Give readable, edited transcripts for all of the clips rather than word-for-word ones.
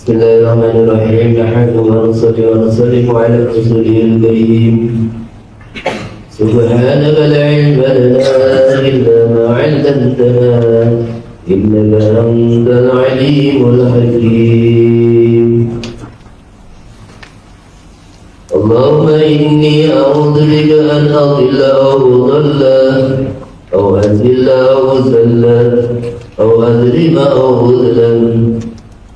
Bismillahirrahmanirrahim. Nahmaduhu wa nusalli ala rasulihil karim. Subhanaka la ilma lana illa ma 'allamtana innaka antal alimul hakim. Allahumma inni a'udzu bika an adilla aw udalla aw azilla aw zalla aw azlima aw udlam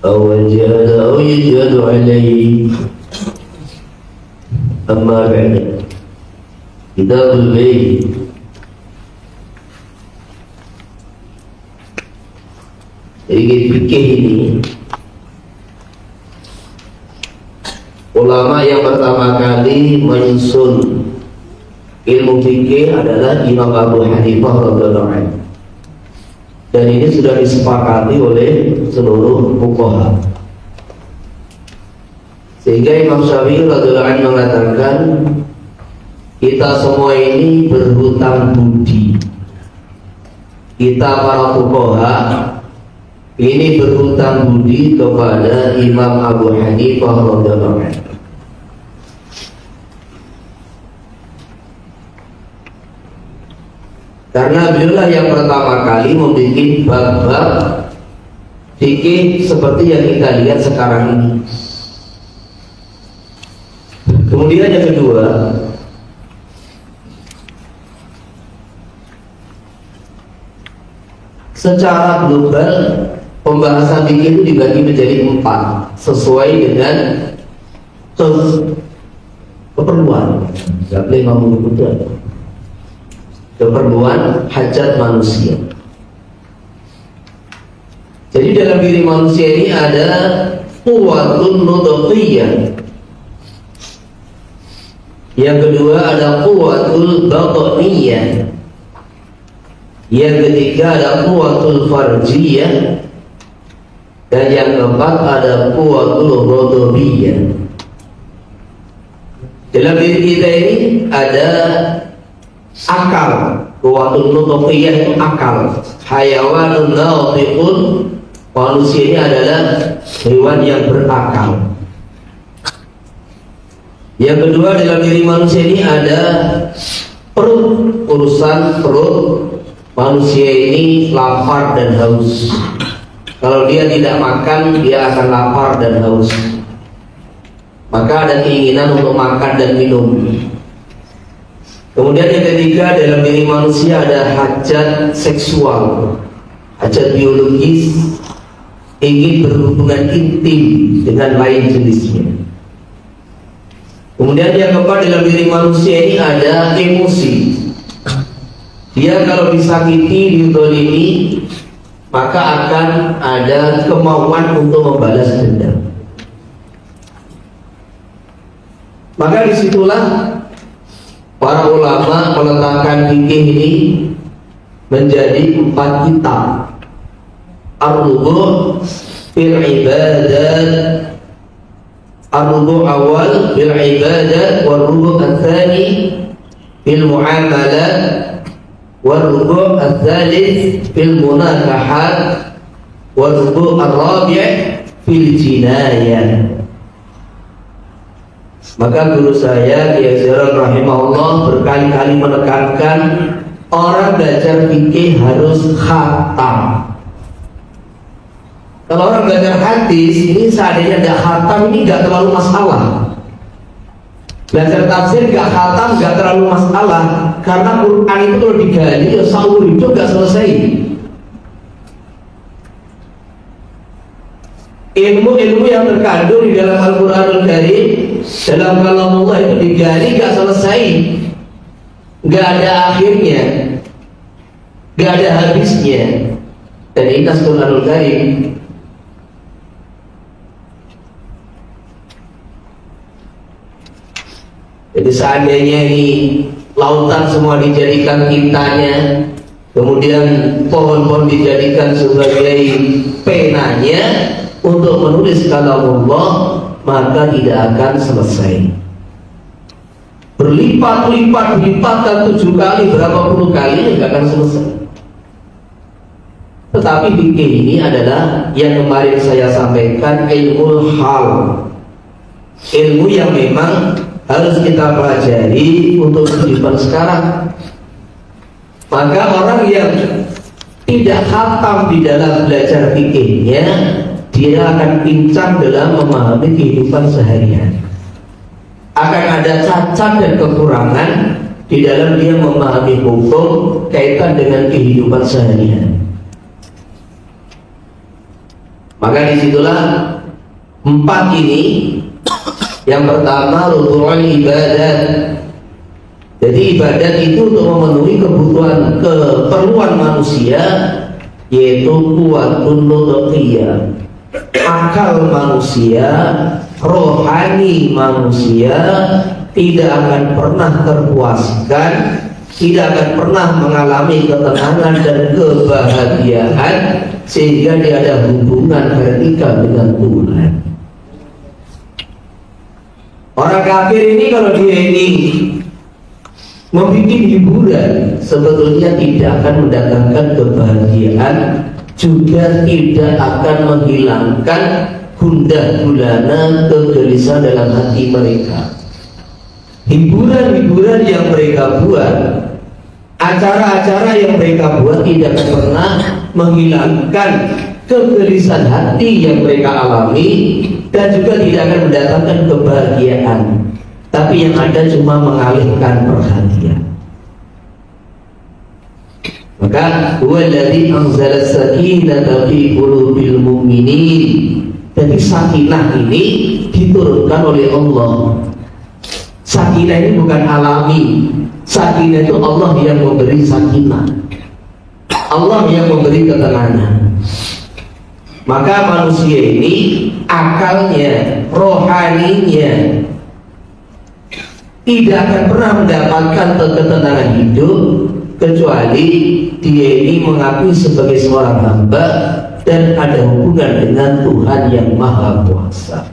أو أجهل أو يجهل علي. أما بعد. Kitabul Bayt. Jadi fikih ini ulama yang pertama kali menyusun ilmu fikih adalah Imam Abu Hanifah radhiyallahu anhu. Dan ini sudah disepakati oleh seluruh fuqaha. Sehingga Imam Syafi'i radhiyallahu anhu mengatakan kita semua ini berhutang budi. Kita para fuqaha ini berhutang budi kepada Imam Abu Hanifah radhiyallahu anhu. Karena beliaulah yang pertama kali membuat bab-bab fikih seperti yang kita lihat sekarang ini. Kemudian yang kedua, secara global pembahasan fikih itu dibagi menjadi 4 sesuai dengan keperluan. Tidak boleh memutuskan keperluan hajat manusia. Jadi dalam diri manusia ini ada quwwatun nudqiyah. Yang kedua ada quwwatul batiniyah. Yang ketiga ada quwwatul farjiyah. Dan yang keempat ada quwwatul ghadabiyah. Dalam diri kita ini ada akal. Quwwatul nutqiyah itu akal. Hayawanun natiqun, manusia ini adalah hewan yang berakal. Yang kedua dalam diri manusia ini ada perut, urusan perut. Manusia ini lapar dan haus. Kalau dia tidak makan, dia akan lapar dan haus. Maka ada keinginan untuk makan dan minum. Kemudian yang ketiga dalam diri manusia ada hajat seksual, hajat biologis, ingin berhubungan intim dengan lain jenisnya. Kemudian yang keempat dalam diri manusia ini ada emosi. Dia kalau disakiti, dizalimi, maka akan ada kemauan untuk membalas dendam. Maka disitulah para ulama meletakkan fikih ini menjadi 4 kitab. Ar-Rubu' fil ibadat, Ar-Rubu' awal fil ibadat, War-Rubu' al-Thani fil muamalat, War-Rubu' al-Thalith fil munakahat, War-Rubu' al-Rabi' fil jinayah. Maka guru saya Kiai Zainal rahimahullah berkali-kali menekankan orang belajar fikih harus khatam. Kalau orang belajar hadis ini seandainya tidak khatam ini nggak terlalu masalah. Belajar tafsir nggak khatam nggak terlalu masalah, karena Quran itu kalau digali ya seumur hidup nggak selesai. Ilmu-ilmu yang terkandung di dalam Al-Quranul Karim, dalam kalam Allah itu digali gak selesai, gak ada akhirnya, gak ada habisnya. Dan ini Al-Quranul Karim. Jadi seandainya ini lautan semua dijadikan tintanya, kemudian pohon-pohon dijadikan sebagai penanya untuk menulis kalamullah, maka tidak akan selesai. Berlipat-lipat, dilipatkan 7 kali, berapa puluh kali, tidak akan selesai. Tetapi fikih ini adalah yang kemarin saya sampaikan, ilmu hal, ilmu yang memang harus kita pelajari untuk kehidupan sekarang. Maka orang yang tidak khatam di dalam belajar fikihnya, dia akan pincang dalam memahami kehidupan sehari-hari. Akan ada cacat dan kekurangan di dalam dia memahami hukum kaitan dengan kehidupan sehari-hari. Maka disitulah 4 ini. Yang pertama, ruku'ul ibadat. Jadi ibadat itu untuk memenuhi keperluan manusia, yaitu kuwatun lughiyah, akal manusia, rohani manusia tidak akan pernah terpuaskan, tidak akan pernah mengalami ketenangan dan kebahagiaan sehingga dia ada hubungan vertikal dengan Tuhan. Orang kafir ini kalau dia ini membuat hiburan, sebetulnya tidak akan mendatangkan kebahagiaan, juga tidak akan menghilangkan gundah gulana kegelisahan dalam hati mereka. Hiburan-hiburan yang mereka buat, acara-acara yang mereka buat tidak akan pernah menghilangkan kegelisahan hati yang mereka alami, dan juga tidak akan mendatangkan kebahagiaan, tapi yang ada cuma mengalihkan perhatian. Maka huwallazi anzala sakinata fi qulubil mu'minin. Jadi sakinah ini diturunkan oleh Allah. Sakinah ini bukan alami. Sakinah itu Allah yang memberi sakinah, Allah yang memberi ketenangan. Maka manusia ini akalnya, rohaninya tidak akan pernah mendapatkan ketenangan hidup kecuali dia ini mengakui sebagai seorang hamba dan ada hubungan dengan Tuhan yang Maha Kuasa.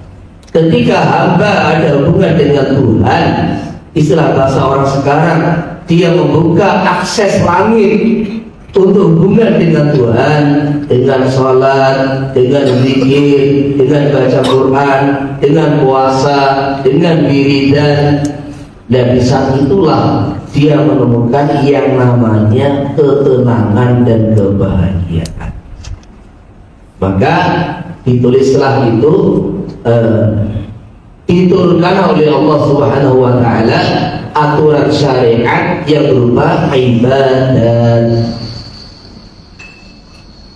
Ketika hamba ada hubungan dengan Tuhan, istilah bahasa orang sekarang, dia membuka akses langit untuk hubungan dengan Tuhan, dengan sholat, dengan zikir, dengan baca Quran, dengan puasa, dengan wiridan. Dan di saat itulah dia menemukan yang namanya ketenangan dan kebahagiaan. Maka ditulislah itu, diturunkan oleh Allah Subhanahu wa Ta'ala aturan syariat yang berupa ibadat.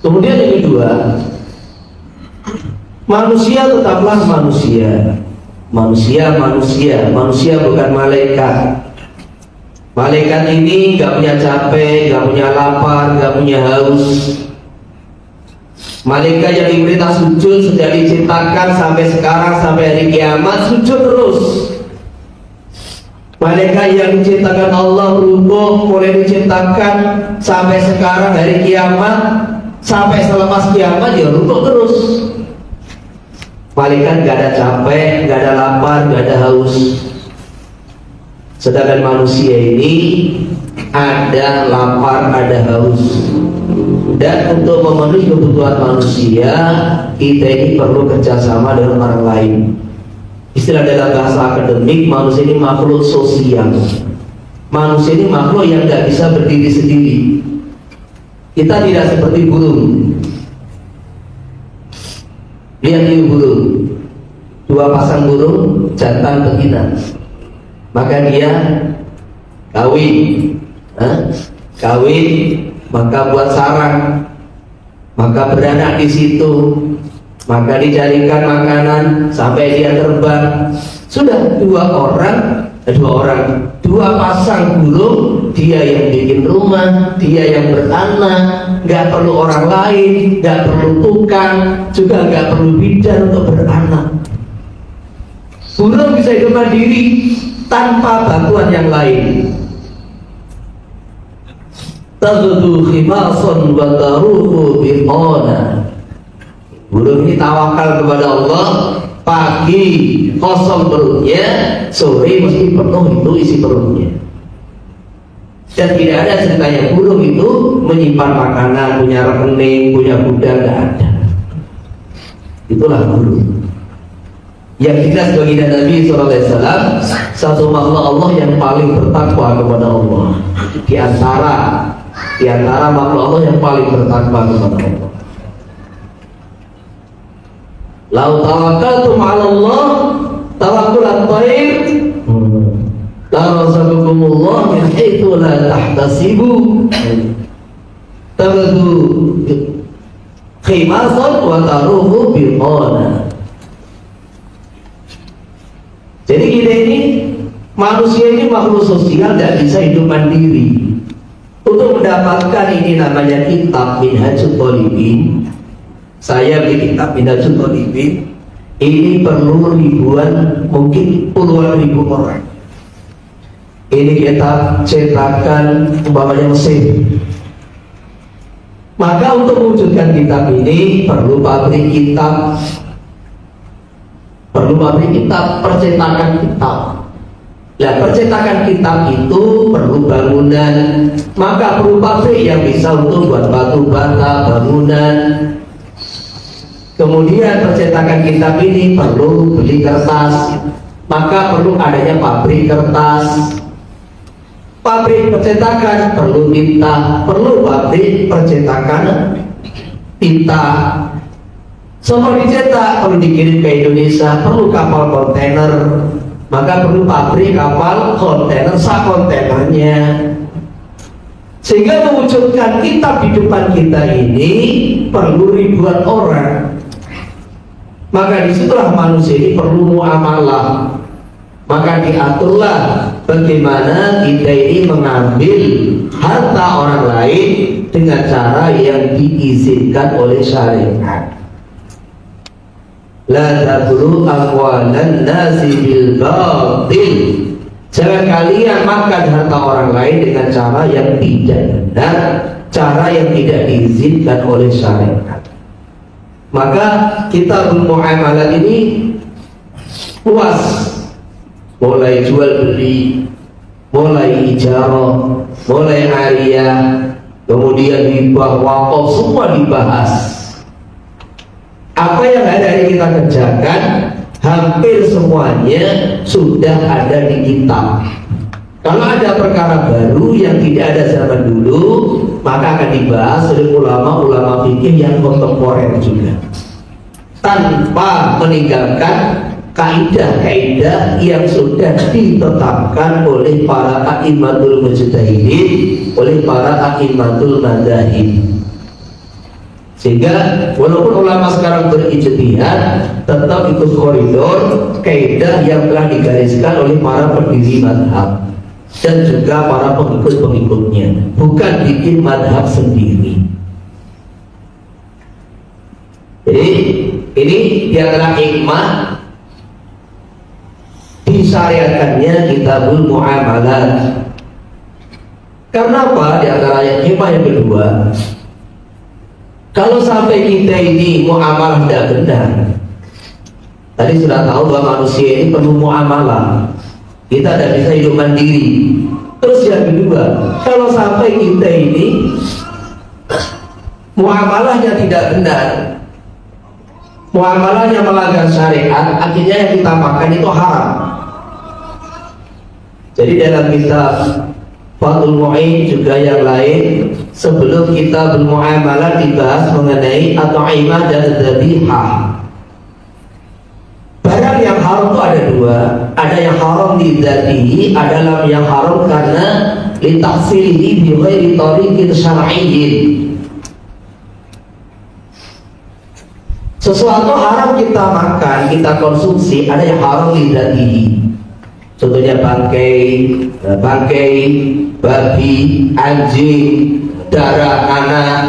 Kemudian yang kedua, manusia tetaplah manusia. Manusia bukan malaikat. Malaikat ini gak punya capek, gak punya lapar, gak punya haus. Malaikat yang diperintah sujud sejak diciptakan sampai sekarang, sampai hari kiamat, sujud terus. Malaikat yang diciptakan Allah rukuk mulai diciptakan sampai sekarang hari kiamat, sampai selepas kiamat ya rukuk terus. Malaikat gak ada capek, gak ada lapar, gak ada haus. Sedangkan manusia ini ada lapar, ada haus. Dan untuk memenuhi kebutuhan manusia, kita ini perlu kerjasama dengan orang lain. Istilah dalam bahasa akademik, manusia ini makhluk sosial. Manusia ini makhluk yang tidak bisa berdiri sendiri. Kita tidak seperti burung. Lihat ini burung, dua pasang burung jantan betina, maka dia kawin, maka buat sarang, maka beranak di situ, maka dicarikan makanan sampai dia terbang. Sudah dua pasang burung, dia yang bikin rumah, dia yang beranak, nggak perlu orang lain, nggak perlu tukang, juga nggak perlu bidan untuk beranak. Burung bisa hidup mandiri tanpa bantuan yang lain. Taghdu khimasan wa taruhu biqana. Burung ini tawakal kepada Allah, pagi kosong perutnya, sore mesti penuh itu isi perutnya. Dan tidak ada ceritanya burung itu menyimpan makanan, punya rekening, punya gudang, tidak ada. Itulah burung. Yang jelas bagi Nabi SAW, satu makhluk Allah yang paling bertakwa kepada Allah. Di antara makhluk Allah yang paling bertakwa kepada Allah. Lau tawakkaltum 'ala Allah tawakkulat thair la razaqakumullah min haitsu la tahtasibu taghdu khimasan wa taruhu biqana. Jadi kita ini manusia ini makhluk sosial, tidak bisa hidup mandiri. Untuk mendapatkan ini namanya kitab Minhajul Thalibin. Saya beli kitab Minhajul Thalibin, ini perlu ribuan, mungkin puluhan ribu orang. Ini kita cetakan umpamanya Mesir. Maka untuk mewujudkan kitab ini perlu pabrik kitab, percetakan kitab. Nah, percetakan kitab itu perlu bangunan, maka perlu pabrik yang bisa untuk buat batu bata, bangunan. Kemudian percetakan kitab ini perlu beli kertas, maka perlu adanya pabrik kertas. Pabrik percetakan perlu tinta, perlu pabrik percetakan tinta. Semua dicetak, perlu dikirim ke Indonesia, perlu kapal kontainer, maka perlu pabrik kapal kontainer, kontainernya. Sehingga mewujudkan kitab di depan kita ini perlu ribuan orang. Maka disitulah manusia ini perlu muamalah. Maka diaturlah bagaimana kita ini mengambil harta orang lain dengan cara yang diizinkan oleh syariat. La taqulu amwalan nasi bil batil. Jangan kalian makan harta orang lain dengan cara yang tidak benar, cara yang tidak diizinkan oleh syariat. Maka kita bermuamalah ini luas, mulai jual beli, mulai ijarah, mulai ariyah, kemudian hibah, wakaf, semua dibahas. Apa yang ada yang kita kerjakan hampir semuanya sudah ada di kitab. Kalau ada perkara baru yang tidak ada zaman dulu, maka akan dibahas oleh ulama-ulama fikih yang kontemporer juga, tanpa meninggalkan kaidah-kaidah yang sudah ditetapkan oleh para a'immatul mujtahidin, oleh para a'immatul madzhab. Sehingga walaupun ulama sekarang berijtihad, tetap ikut koridor kaidah yang telah digariskan oleh para pendiri madhab dan juga para pengikut-pengikutnya, bukan bikin madhab sendiri. Jadi ini diantara hikmah disyariatkannya kitabul muamalat. Karena apa? Diantara hikmah yang kedua, kalau sampai kita ini muamalah tidak benar, tadi sudah tahu bahwa manusia ini perlu muamalah, kita tidak bisa hidup mandiri. Terus yang kedua, kalau sampai kita ini muamalahnya tidak benar, muamalahnya melanggar syariat, akhirnya yang kita makan itu haram. Jadi dalam kitab Fathul Mu'in juga yang lain, sebelum kita bermuamalah dibahas mengenai at-ta'imah dan dzabihah. Barang yang haram itu ada dua, ada yang haram lidzatihi, ada yang haram karena litahsilihi bi ghairi tariqin syar'iyyin. Sesuatu haram kita makan, kita konsumsi, ada yang haram lidzatihi. Contohnya bangkai, babi, anjing, darah anak,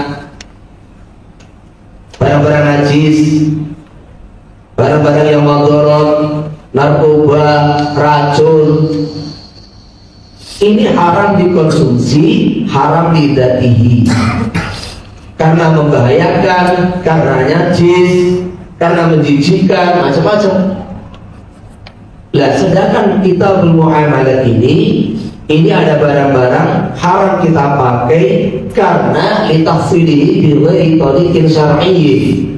barang-barang najis, barang-barang yang mudharat, narkoba, racun. Ini haram dikonsumsi, haram lidzatihi. Karena membahayakan, karena najis, karena menjijikkan, macam-macam. Nah, sedangkan kita bermuamalah ini ada barang-barang haram kita pakai karena litahsilihi bi ghairi tariqin syar'iyyin.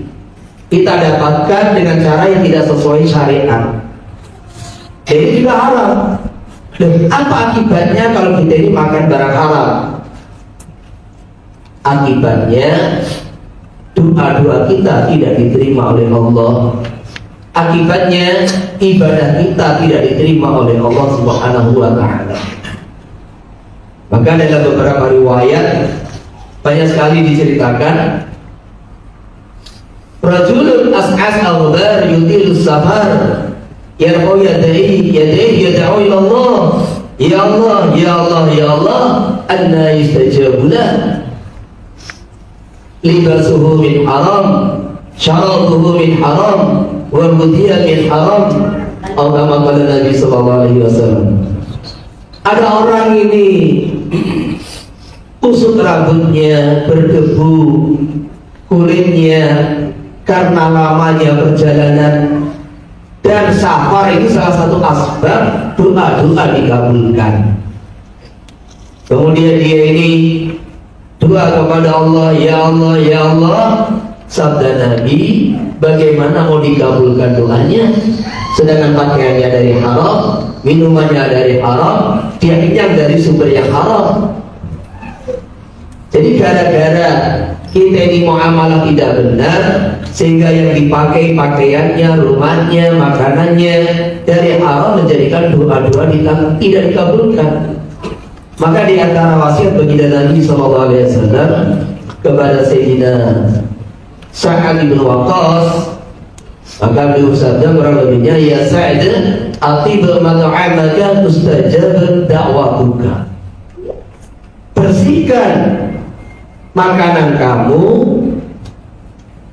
Kita dapatkan dengan cara yang tidak sesuai syariat. Jadi juga haram. Dan apa akibatnya kalau kita ini makan barang haram? Akibatnya doa-doa kita tidak diterima oleh Allah. Akibatnya ibadah kita tidak diterima oleh Allah Subhanahu wa ta'ala. Maka dalam beberapa riwayat banyak sekali diceritakan, rajulun as'as al-ghbar yutil safar yarfa'u yadayhi yad'u ila Allah, ya Allah ya Allah ya Allah, anna yustajabu lah. Libasuhu min haram, syarabuhu min haram, wal-ghudhiya min haram, atau kama qala Nabi sallallahu alaihi wasallam. Ada orang ini kusut rambutnya, berdebu, kulitnya karena lamanya perjalanan, dan safar ini salah satu asbab doa-doa dikabulkan. Kemudian dia ini doa kepada Allah, ya Allah ya Allah. Sabda Nabi, bagaimana mau dikabulkan doanya sedangkan pakaiannya dari haram, minumannya dari haram, dia kenyang dari sumber yang haram. Jadi gara-gara kita ini muamalah tidak benar, sehingga yang dipakai pakaiannya, rumahnya, makanannya dari haram, menjadikan doa-doa tidak dikabulkan. Maka di antara wasiat baginda Nabi SAW kepada Sayyidina Sa'ad bin Waqqas, maka beliau bersabda kurang lebihnya, ya Sa'ad, atib mat'amaka mustajab da'watuka. Bersihkan makanan kamu,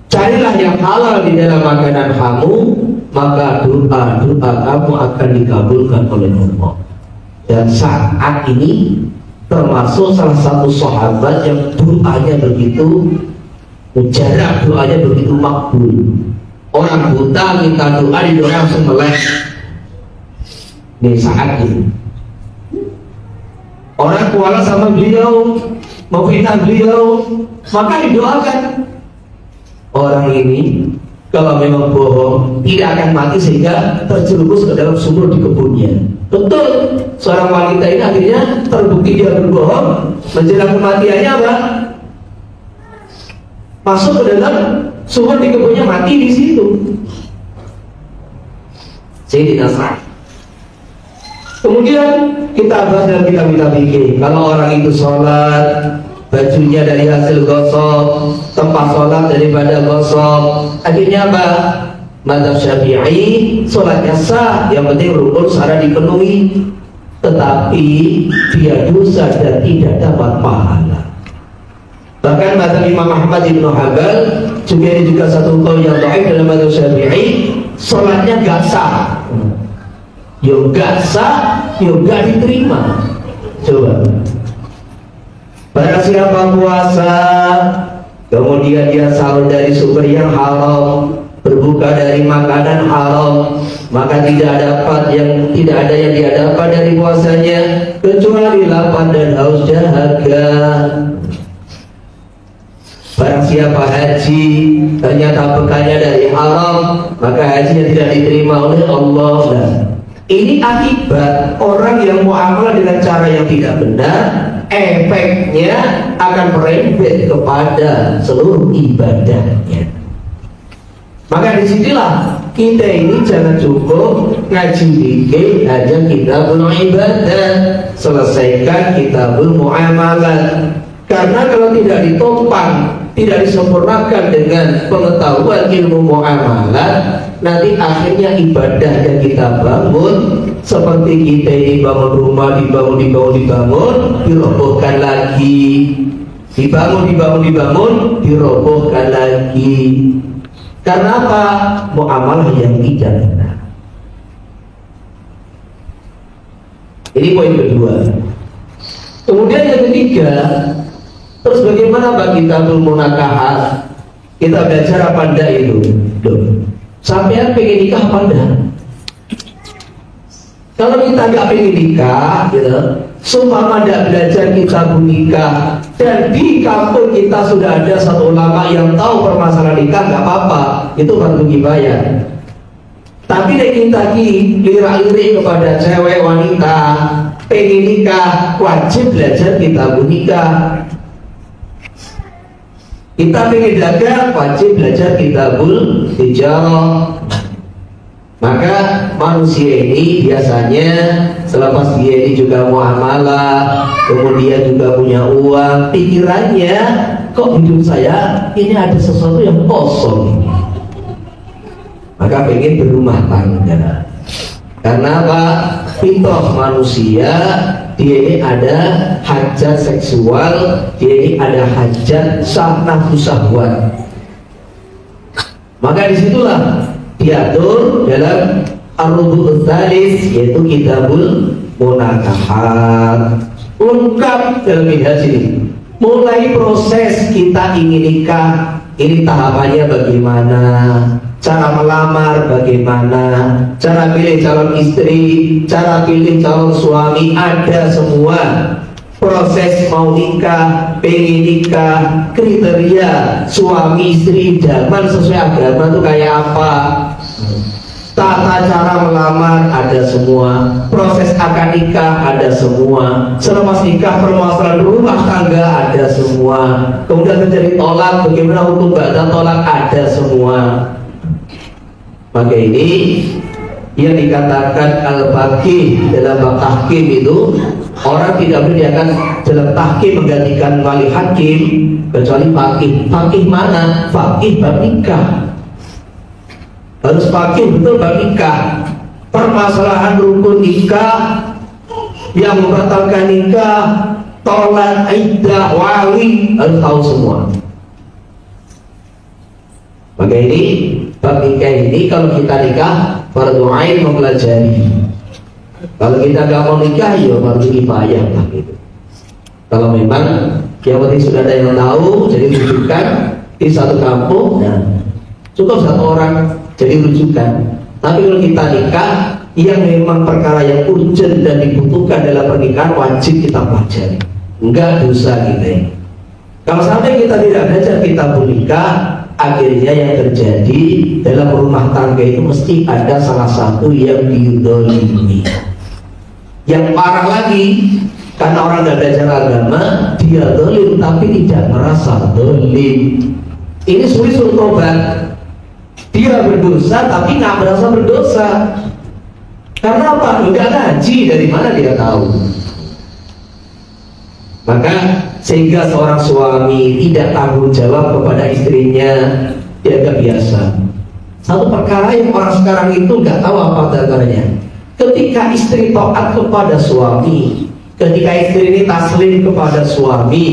carilah yang halal di dalam makanan kamu, maka doa-doa kamu akan dikabulkan oleh Allah. Dan Sa'ad ini termasuk salah satu sahabat yang doanya begitu mujarab, doanya begitu makbul. Orang buta minta doa, di doa langsung melek. Ini Sa'ad ini. Orang kuala sama beliau, mau fitnah beliau, maka didoakan. Orang ini kalau memang bohong tidak akan mati sehingga terjerumus ke dalam sumur di kebunnya. Betul, seorang wanita ini akhirnya terbukti dia berbohong, menjelang kematiannya apa? Masuk ke dalam sumur di kebunnya, mati di situ. Sayyidina Sa'ad. Kemudian kita bahas dalam kitab-kitab fikih, kalau orang itu sholat, bajunya dari hasil gosok, tempat sholat daripada gosok, akhirnya apa? Mazhab Syafi'i, sholatnya sah, yang penting rukun syarat dipenuhi, tetapi dia dosa dan tidak dapat pahala. Bahkan mazhab Imam Ahmad bin Hanbal juga ini juga satu kaul yang dhaif dalam mazhab Syafi'i, sholatnya gak sah, gak sah, gak diterima. Coba, barang siapa puasa kemudian dia sahur dari sumber yang haram, berbuka dari makanan haram, maka tidak ada yang dia dapat dari puasanya kecuali lapar dan haus dahaga. Barang siapa haji ternyata bekalnya dari haram, maka hajinya tidak diterima oleh Allah. Nah, ini akibat orang yang muamalah dengan cara yang tidak benar, efeknya akan merembet kepada seluruh ibadahnya. Maka disinilah kita ini jangan cukup ngaji dikit aja kitabul ibadah, selesaikan kitabul muamalat. Karena kalau tidak ditopang, tidak disempurnakan dengan pengetahuan ilmu muamalat, nanti akhirnya ibadah yang kita bangun seperti kita ini bangun rumah, dibangun, dirobohkan lagi, dibangun, dirobohkan lagi. Karena apa? Muamalah yang tidak benar. Ini poin kedua. Kemudian yang ketiga, terus bagaimana Pak kitabul munakahat? Kita belajar apa enggak itu? Loh, sampean pengen nikah apa enggak? Kalau kita nggak pengen nikah, gitu, sumpah tidak belajar kitabul nikah, dan di kampung kita sudah ada satu ulama yang tahu permasalahan nikah, nggak apa-apa, itu fardu kifayah. Tapi nek kita lirik kepada cewek wanita pengen nikah, wajib belajar kitabul nikah. Kita pengen dagang, wajib belajar kitabul tijarah. Maka manusia ini biasanya selepas dia ini juga muamalah, kemudian juga punya uang, pikirannya kok hidup saya ini ada sesuatu yang kosong, maka pengen berumah tangga. Karena apa? Fitrah manusia, dia ini ada hajat seksual, dia ini ada hajat nafsu syahwat. Maka disitulah diatur dalam ar-rubu' tsalis, yaitu kitabul munakahat. Lengkap dalam minhaj ini. Mulai proses kita ingin nikah, ini tahapannya bagaimana, cara melamar bagaimana, cara pilih calon istri, cara pilih calon suami, ada semua. Proses mau nikah, pengen nikah, kriteria suami istri zaman sesuai agama itu kayak apa, tata cara melamar ada semua, proses akad nikah ada semua, selepas nikah permasalahan rumah tangga ada semua, kemudian terjadi tolak, bagaimana hukum ba'da tolak ada semua. Maka ini yang dikatakan al-faqih dalam bab tahkim itu, orang tidak boleh diakan dalam tahkim menggantikan wali hakim kecuali faqih. Faqih mana? Faqih bab nikah. Harus faqih betul bab nikah. Permasalahan rukun nikah, yang membatalkan nikah, tolak, iddah, wali, harus tahu semua. Maka ini bab nikah ini kalau kita nikah fardu ain mempelajari. Kalau kita nggak mau nikah, ya fardu kifayah lah gitu. Kalau memang yang penting sudah ada yang tahu, jadi rujukan di satu kampung, nah, cukup satu orang jadi rujukan. Tapi kalau kita nikah yang memang perkara yang urgent dan dibutuhkan dalam pernikahan, wajib kita pelajari. Enggak dosa kita ini. Kalau sampai kita tidak belajar kitabul nikah, akhirnya yang terjadi dalam rumah tangga itu mesti ada salah satu yang didolimi. Yang parah lagi, karena orang tidak belajar agama, dia dolim tapi tidak merasa dolim. Ini sulit tobat. Dia berdosa tapi nggak merasa berdosa. Karena apa? Enggak ngaji, dari mana dia tahu? Maka sehingga seorang suami tidak tanggung jawab kepada istrinya, dianggap biasa. Satu perkara yang orang sekarang itu nggak tahu apa antaranya. Ketika istri taat kepada suami, ketika istri ini taslim kepada suami,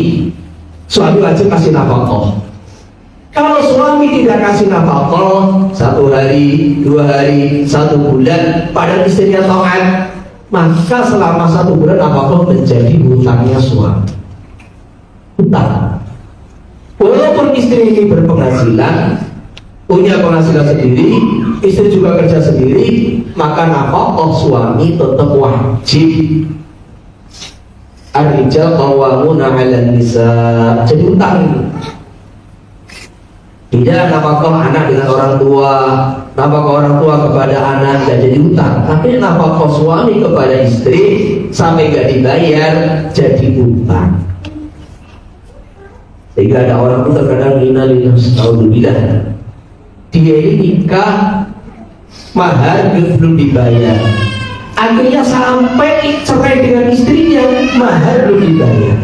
suami wajib kasih nafkah. Kalau suami tidak kasih nafkah 1 hari, 2 hari, 1 bulan, padahal istrinya taat, maka selama 1 bulan nafkah menjadi hutangnya suami. Hutang. Walaupun istri ini berpenghasilan, punya penghasilan sendiri, istri juga kerja sendiri, maka nafkah suami tetap wajib. Ar-rijal qawwamuna 'alan nisa. Jadi hutang. Tidak nafkah anak dengan orang tua, nafkah orang tua kepada anak gak jadi utang, tapi nafkah suami kepada istri sampai gak dibayar jadi utang. Sehingga ada orang pun terkadang innalillahi, dia ini nikah mahar belum dibayar, akhirnya sampai cerai dengan istrinya mahar belum dibayar.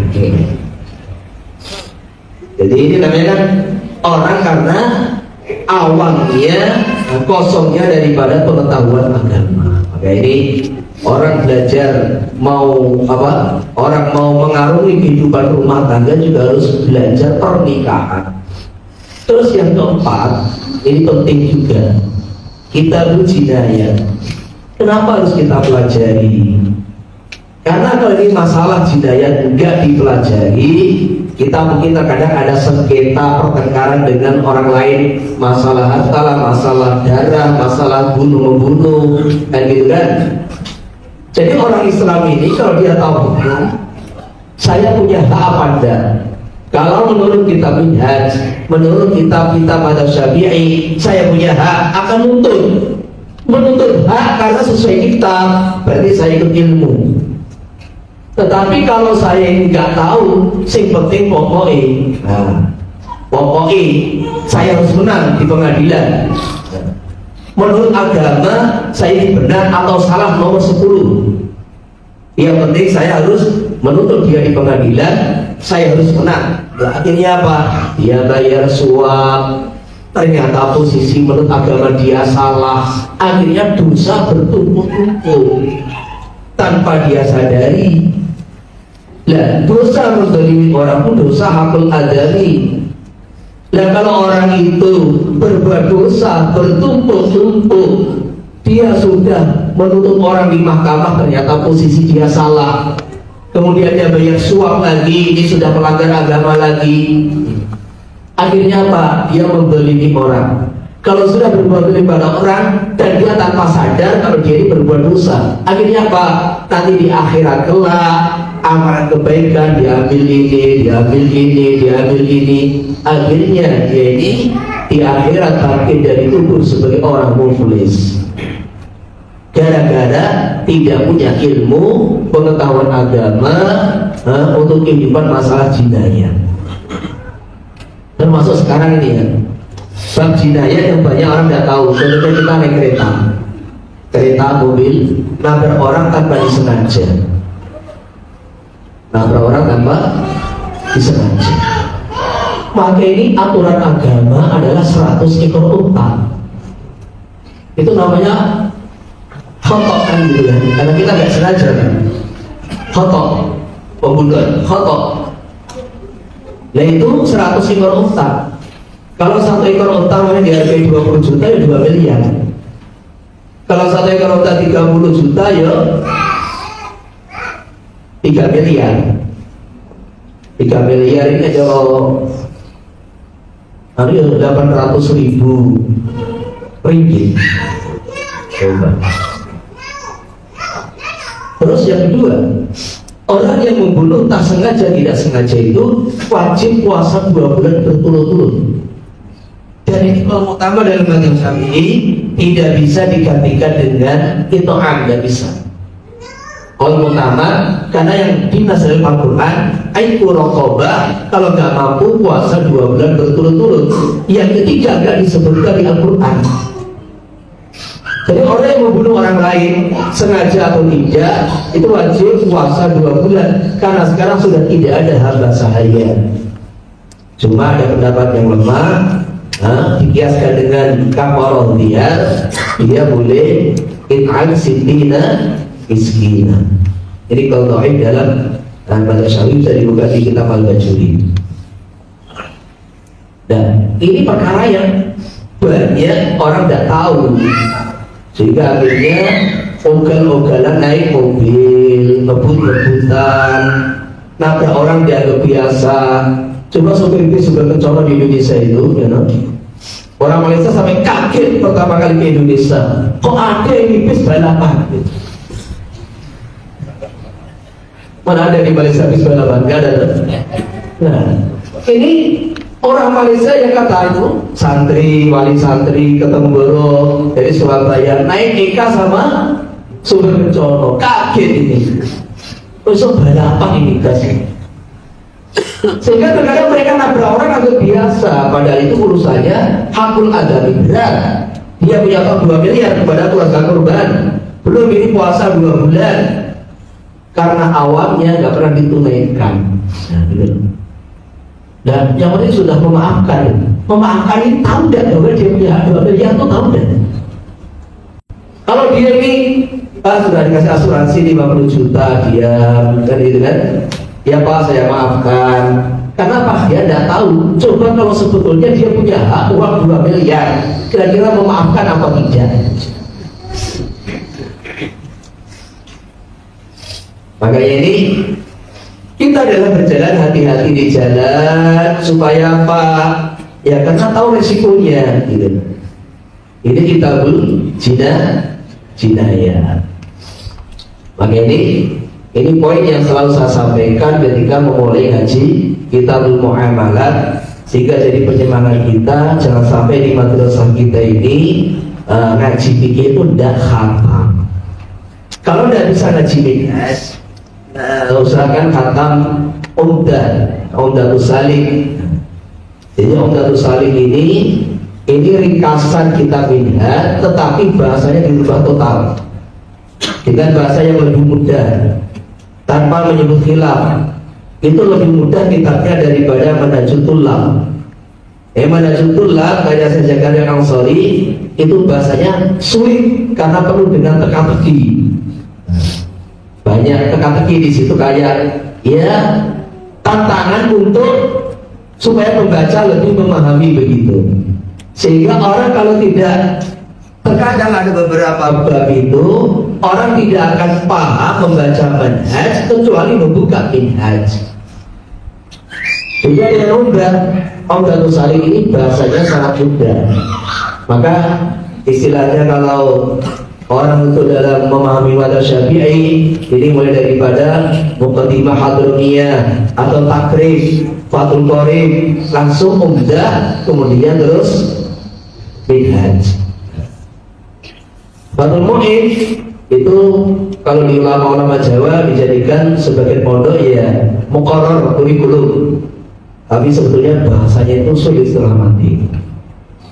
Jadi ini namanya kan orang karena awalnya kosongnya daripada pengetahuan agama. Maka ini orang belajar mau apa? Orang mau mengarungi kehidupan rumah tangga juga harus belajar pernikahan. Terus yang keempat, ini penting juga, kita jinayah. Kenapa harus kita pelajari? Karena kalau ini masalah jinayah enggak dipelajari, kita mungkin terkadang ada sengketa pertengkaran dengan orang lain, masalah harta, masalah darah, masalah bunuh-membunuh, kan gitu kan? Jadi orang Islam ini kalau dia tahu hukum, saya punya hak apa enggak? Kalau menurut kitab Minhaj, menurut kitab-kitab Madzhab Syafi'i, saya punya hak akan menuntut hak karena sesuai kitab, berarti saya ikut ilmu. Tetapi kalau saya nggak tahu, sing penting pokoknya, saya harus menang di pengadilan. Menurut agama saya ini benar atau salah nomor 10. Yang penting saya harus menuntut dia di pengadilan, saya harus menang. Akhirnya apa? Dia bayar suap, ternyata posisi menurut agama dia salah, akhirnya dosa bertumpuk-tumpuk tanpa dia sadari. Lah, dosa menzalimi orang pun dosa hakul adami. Lah kalau orang itu berbuat dosa bertumpuk-tumpuk, dia sudah menuntut orang di mahkamah, ternyata posisi dia salah, kemudian dia bayar suap lagi, ini sudah melanggar agama lagi. Akhirnya apa? Dia menzalimi orang. Kalau sudah berbuat zalim pada orang dan dia tanpa sadar kalau dia ini berbuat dosa, akhirnya apa? Nanti di akhirat kelak amalan kebaikan diambil ini, diambil ini, diambil ini. Akhirnya dia ini di akhirat bangkit dari kubur sebagai orang muflis. Gara-gara tidak punya ilmu pengetahuan agama untuk kehidupan masalah jinayah. Termasuk sekarang ini ya, bab jinayah yang banyak orang tidak tahu. Contohnya kita naik kereta mobil, nabrak orang tanpa disengaja. Nabrak orang tanpa disengaja. Maka ini aturan agama adalah 100 ekor unta. Itu namanya khotok kan gitu ya. Karena kita nggak sengaja kan. Khotok, pembunuhan, khotok. Nah itu 100 ekor unta. Kalau 1 ekor unta namanya dihargai 20 juta ya 2 miliar. Kalau 1 ekor unta 30 juta ya 3 miliar. 3 miliar ini kalau hari 800.000 ringgit. Coba. Terus yang kedua, orang yang membunuh tak sengaja tidak sengaja itu wajib puasa 2 bulan berturut-turut. Dan ini kalau utama dalam mazhab Syafi'i tidak bisa digantikan dengan ito'am, tidak bisa. Kalau utama karena yang dinas dalam Al-Quran aitu raqabah, kalau nggak mampu puasa 2 bulan berturut-turut. Yang ketiga nggak disebutkan di Al-Quran. Jadi orang yang membunuh orang lain sengaja atau tidak itu wajib puasa 2 bulan. Karena sekarang sudah tidak ada hamba sahaya. Cuma ada pendapat yang lemah, dikiaskan dengan kafarah dia boleh it'am sittina miskina. Jadi kalau tauhid dalam bahasa Syafi'i bisa dibuka di kitab Al-Bajuri. Dan ini perkara yang banyak orang tidak tahu, sehingga akhirnya ugal-ugalan naik mobil, ngebut-ngebutan, nabrak orang dianggap biasa. Coba sopir bis sudah mencoba di Indonesia itu, ya no? Orang Malaysia sampai kaget pertama kali ke Indonesia. Kok ada yang bis balapan? Mana ada di Malaysia bis balapan? Gak ada. Nah, ini Orang Malaysia yang kata itu santri, wali santri ketemu dari Surabaya naik nikah sama Sumber Kencono, kaget ini. Besok balapan ini kasih. Sehingga terkadang mereka nabrak orang agak biasa, padahal itu urusannya hakul adami berat. Dia punya utang 2 miliar kepada keluarga korban, belum ini puasa 2 bulan karena awalnya nggak pernah ditunaikan. Nah, gitu. Dan yang penting sudah memaafkan. Memaafkan ini tahu dan bahwa dia punya hak 2 miliar itu tahu dan. Kalau dia ini sudah dikasih asuransi 50 juta dia kan gitu kan, ya Pak saya maafkan. Kenapa? Dia tidak tahu. Coba kalau sebetulnya dia punya hak uang 2 miliar, kira-kira memaafkan apa tidak? Makanya ini kita dalam berjalan hati-hati di jalan supaya apa? Ya karena tahu resikonya gitu. Ini kitabul jinayat. Maka ini poin yang selalu saya sampaikan ketika memulai ngaji kitabul muamalat, sehingga jadi penyemangat kita jangan sampai di madrasah kita ini ngaji fikih itu tidak khatam. Kalau tidak bisa ngaji fikih, usahakan khatam Umdatus Salik. Jadi Umdatus Salik ini ringkasan kitab minhaj, tetapi bahasanya dirubah total dengan bahasa yang lebih mudah tanpa menyebut khilaf. Itu lebih mudah kitabnya daripada Manhajut Thullab. Manhajut Thullab kayak saja karya Ansori itu bahasanya sulit karena penuh dengan teka-teki. Banyak teka-teki di situ, kayak ya tantangan untuk supaya pembaca lebih memahami begitu. Sehingga orang kalau tidak, terkadang ada beberapa bab itu orang tidak akan paham membaca manhaj kecuali membuka minhaj. Jadi dengan Umdatus Salik ini bahasanya sangat mudah. Maka istilahnya kalau orang itu dalam memahami madzhab Syafi'i ini mulai daripada Muqaddimah Hadroniyah atau Takrif, Fathul Qorib, langsung Umdah, kemudian terus minhaj. Fathul Mu'in itu kalau di ulama-ulama Jawa dijadikan sebagai pondok ya muqarrar kurikulum, tapi sebetulnya bahasanya itu sulit setengah mati.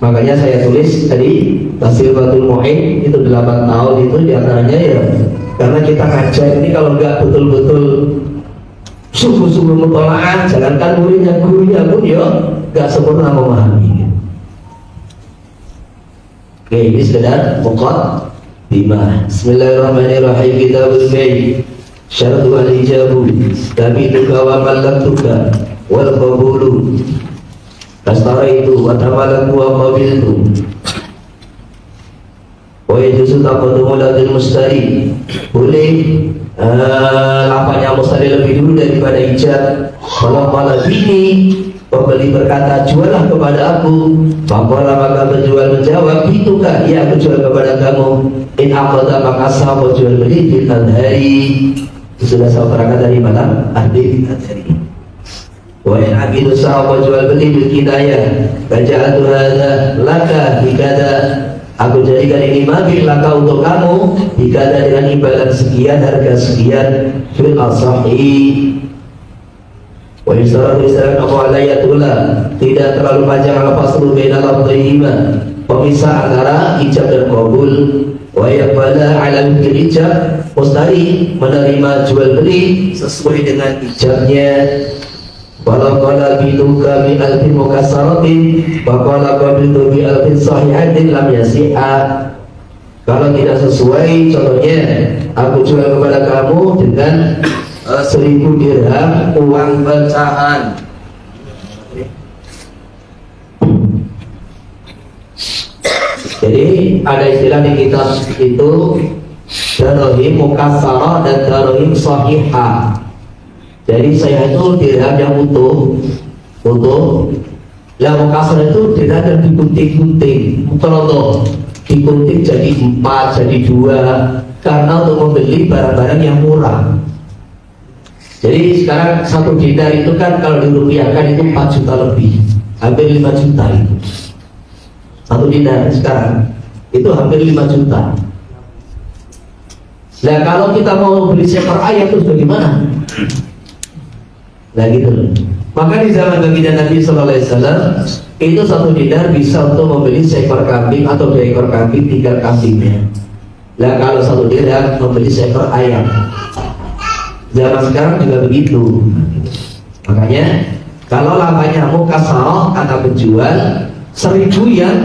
Makanya saya tulis tadi Tafsir Fathul Mu'in itu 8 tahun itu diantaranya ya karena kita ngajar ini kalau nggak betul-betul sungguh-sungguh mutola'ah, jangankan gurunya pun ya nggak sempurna memahami. Oke, ini sekedar muqaddimah. Bismillahirrahmanirrahim. Kitabul Bay' syaratu al-ijabu tabiduka wa mallaktuka wal qabulu astaraitu wa tamalaktu wa qabiltu wa yajuzu taqaddumul ladil mustari. Boleh lapanya mustari lebih dulu daripada ijab. Kalau malah bini pembeli berkata juallah kepada aku, maka maka penjual menjawab itu kah ya aku jual kepada kamu. In aqada maka sah jual beli di hari sudah saya terangkan dari malam ahli hari. Wa in aqidu sah jual beli bil kidayah bacaan hadza laka bikada, aku jadikan ini mabih laka untuk kamu bikada dengan imbalan sekian, harga sekian, fil asahi. Wa isyarat aku alayatullah, tidak terlalu panjang al-faslu bainal amrayhima, pemisah antara ijab dan qabul. Wa yaqbala ala al-ijab, mustari menerima jual beli sesuai dengan ijabnya. Walau qala biduka bi alfin mukassaratin wa qala qabiltu bi alfin sahihatin lam yasi'a. Kalau tidak sesuai, contohnya aku jual kepada kamu dengan 1000 dirham uang pecahan. Jadi ada istilah di kitab itu darahim mukassarah dan darahim sahihah. Jadi saya itu dirham yang utuh. Lah mukassarah itu dirham yang digunting-gunting, muqarrad, digunting jadi 4, jadi 2 karena untuk membeli barang-barang yang murah. Jadi sekarang 1 dinar itu kan kalau dirupiahkan itu 4 juta lebih. hampir 5 juta itu. 1 dinar sekarang itu hampir 5 juta. Nah kalau kita mau beli seekor ayam terus bagaimana? Nah gitu loh. Maka di zaman baginda Nabi Sallallahu Alaihi Wasallam itu 1 dinar bisa untuk membeli seekor kambing atau 2 ekor kambing, 3 kambingnya. Nah kalau 1 dinar membeli seekor ayam. Zaman sekarang juga begitu. Makanya kalau lamanya mukasarah kata penjual 1.000 yang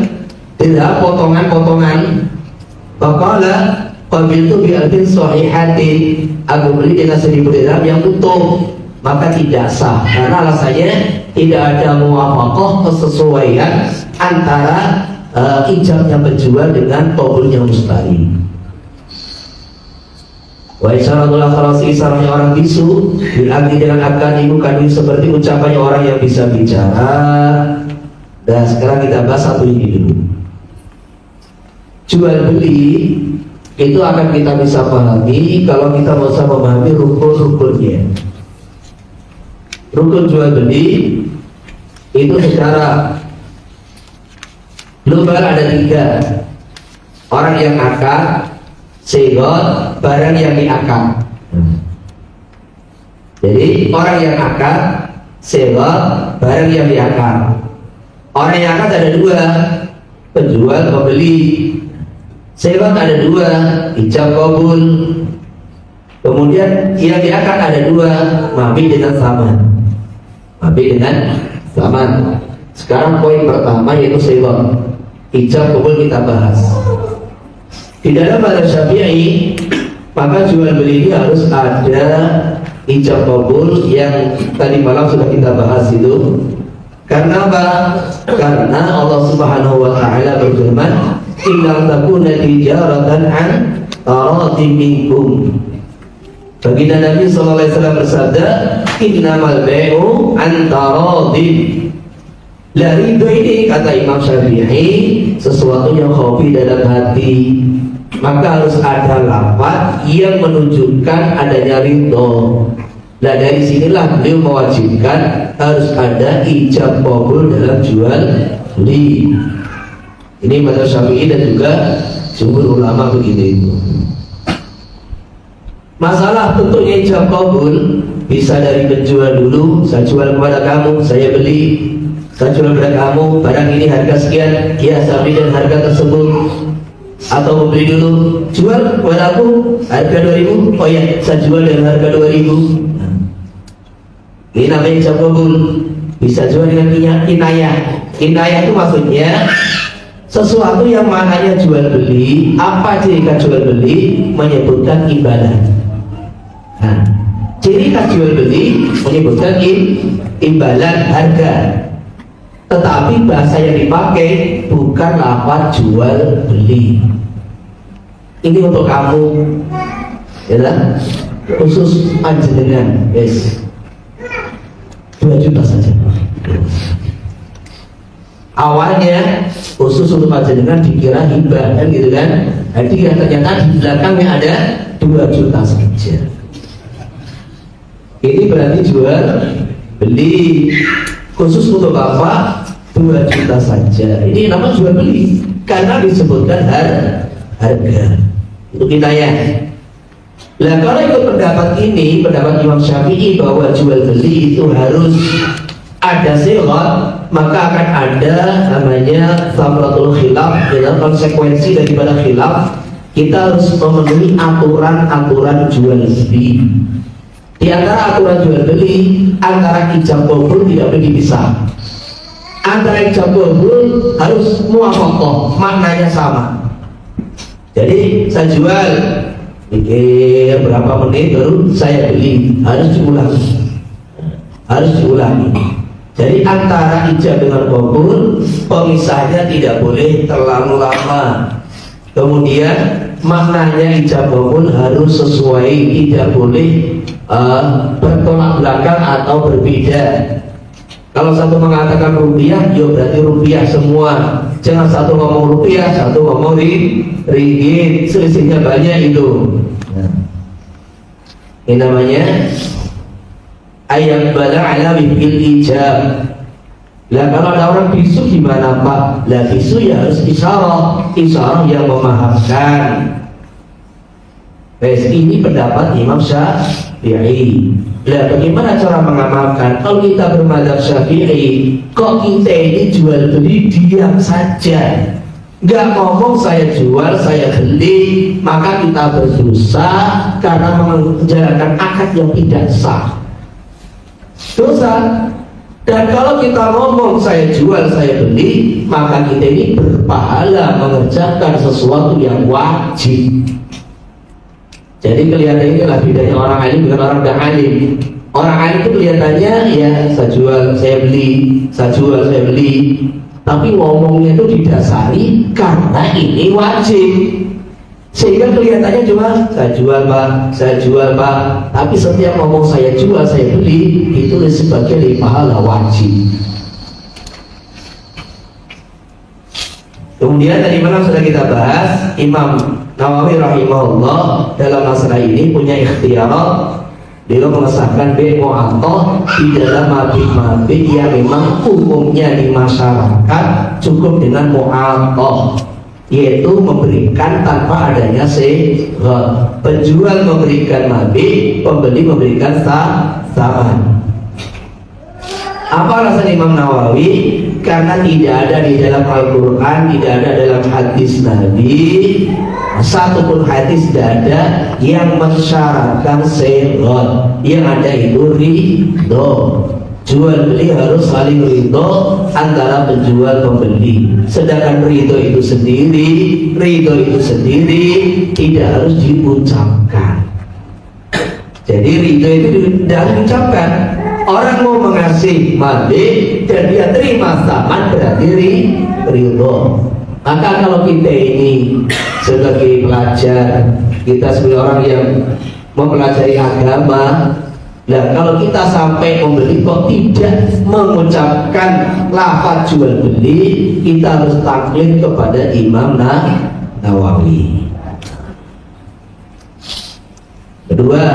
tidak potongan-potongan, maka qabiltu bi alfin sahihati, aku beli dengan 1.000 dirham yang utuh, maka tidak sah karena alasannya tidak ada muwafaqah, kesesuaian antara ijabnya penjual dengan qabulnya mustari. Wa isyaratul akhrasi, isyaratnya orang bisu bilangni dengan akad bukan seperti ucapannya orang yang bisa bicara. Dan sekarang kita bahas satu ini dulu. Jual beli itu akan kita bisa pahami kalau kita bisa memahami rukun-rukunnya. Rukun jual beli itu secara global ada 3. Orang yang akad, segot, barang yang diakad. Jadi orang yang akad, segot, barang yang diakad. Orang yang akad ada 2, penjual, pembeli. Segot ada 2, ijab qabul. Kemudian yang diakad ada 2, mabit dengan saman. Mabit dengan saman. Sekarang poin pertama yaitu segot. Ijab qabul kita bahas. Di dalam mazhab Syafi'i, maka jual beli ini harus ada ijab qabul yang tadi malam sudah kita bahas itu. Karena apa? Karena Allah Subhanahu wa taala berfirman, "Illa takuna tijaratan an taradin minkum." Baginda Nabi sallallahu alaihi wasallam bersabda, "Innamal bai'u an taradin." La ridho ini kata Imam Syafi'i sesuatu yang khafi dalam hati. Maka harus ada lafaz yang menunjukkan adanya ridho. Nah dari sinilah beliau mewajibkan harus ada ijab qabul dalam jual beli. Ini mazhab Syafi'i dan juga jumhur ulama begitu. Masalah bentuknya ijab qabul bisa dari penjual dulu, saya jual kepada kamu, saya beli, saya jual kepada kamu, barang ini harga sekian, ya saya beli dan harga tersebut. Atau membeli dulu, jual kepada aku harga 2.000, oh ya saya jual dengan harga 2.000. Ini namanya ijab qabul. Bisa jual dengan kinayah. Kinayah itu maksudnya sesuatu yang maknanya jual beli. Apa ciri khas jual beli? Menyebutkan imbalan. Nah, ciri khas jual beli menyebutkan imbalan harga. Tetapi bahasa yang dipakai bukan lafaz jual beli. Ini untuk kamu, ya, khusus panjenengan, guys. 2 juta saja. Awalnya khusus untuk panjenengan dikira hibah kan gitu kan. Jadi ternyata di belakangnya ada 2 juta saja. Ini berarti jual beli. Khusus untuk apa? 2 juta saja. Ini nama jual beli karena disebutkan harga. Itu kinayah. Nah kalau ikut pendapat ini, pendapat Imam Syafi'i bahwa jual beli itu harus ada sighah, maka akan ada namanya samratul khilaf. Dalam konsekuensi daripada khilaf, kita harus memenuhi aturan-aturan jual beli. Di antara aturan jual beli, antara ijab qabul tidak boleh dipisah. Antara ijab qabul harus muwafaqah, maknanya sama. Jadi saya jual, pikir berapa menit baru saya beli, harus diulangi. Jadi antara ijab dengan qabul, pemisahnya tidak boleh terlalu lama. Kemudian maknanya ijab qabul harus sesuai, tidak boleh bertolak belakang atau berbeda. Kalau satu mengatakan rupiah, ya berarti rupiah semua. Jangan satu ngomong rupiah, satu ngomong ringgit, selisihnya banyak itu. Ini namanya ayat bala ala bil ijab. Lah kalau ada orang bisu gimana Pak? Lah bisu ya harus isyarah yang memahamkan. Ini pendapat Imam Syafi'i. Lah bagaimana cara mengamalkan? Kalau kita bermadzhab Syafi'i, kok kita ini jual beli diam saja, nggak ngomong saya jual saya beli, maka kita berdosa karena menjalankan akad yang tidak sah. Dosa. Dan kalau kita ngomong saya jual saya beli, maka kita ini berpahala mengerjakan sesuatu yang wajib. Jadi kelihatannya lah bedanya orang alim dengan orang tidak alim. Orang alim itu kelihatannya ya saya jual saya beli, saya jual saya beli, tapi ngomongnya itu didasari karena ini wajib. Sehingga kelihatannya cuma saya jual Pak, tapi setiap ngomong saya jual saya beli itu sebagai pahala wajib. Kemudian tadi malam sudah kita bahas, Imam Nawawi rahimahullah dalam masalah ini punya ikhtiarat. Beliau mengesahkan mu'athah di dalam mabit-mabit yang memang umumnya di masyarakat cukup dengan mu'athah, yaitu memberikan tanpa adanya sihah. Penjual memberikan mabit, pembeli memberikan saman. Apa alasan Imam Nawawi? Karena tidak ada di dalam Al-Quran, tidak ada dalam hadis Nabi, satupun hadis tidak ada yang mensyaratkan sihah. Yang ada itu ridho. Jual beli harus saling ridho antara penjual pembeli. Sedangkan ridho itu sendiri tidak harus diucapkan. Jadi ridho itu tidak diucapkan. Orang mau mengasih mabit dan dia terima saman berarti ridho. Maka kalau kita ini sebagai pelajar, kita sebagai orang yang mempelajari agama, nah kalau kita sampai membeli kok tidak mengucapkan lafaz jual beli, kita harus taklid kepada Imam Nawawi. Kedua,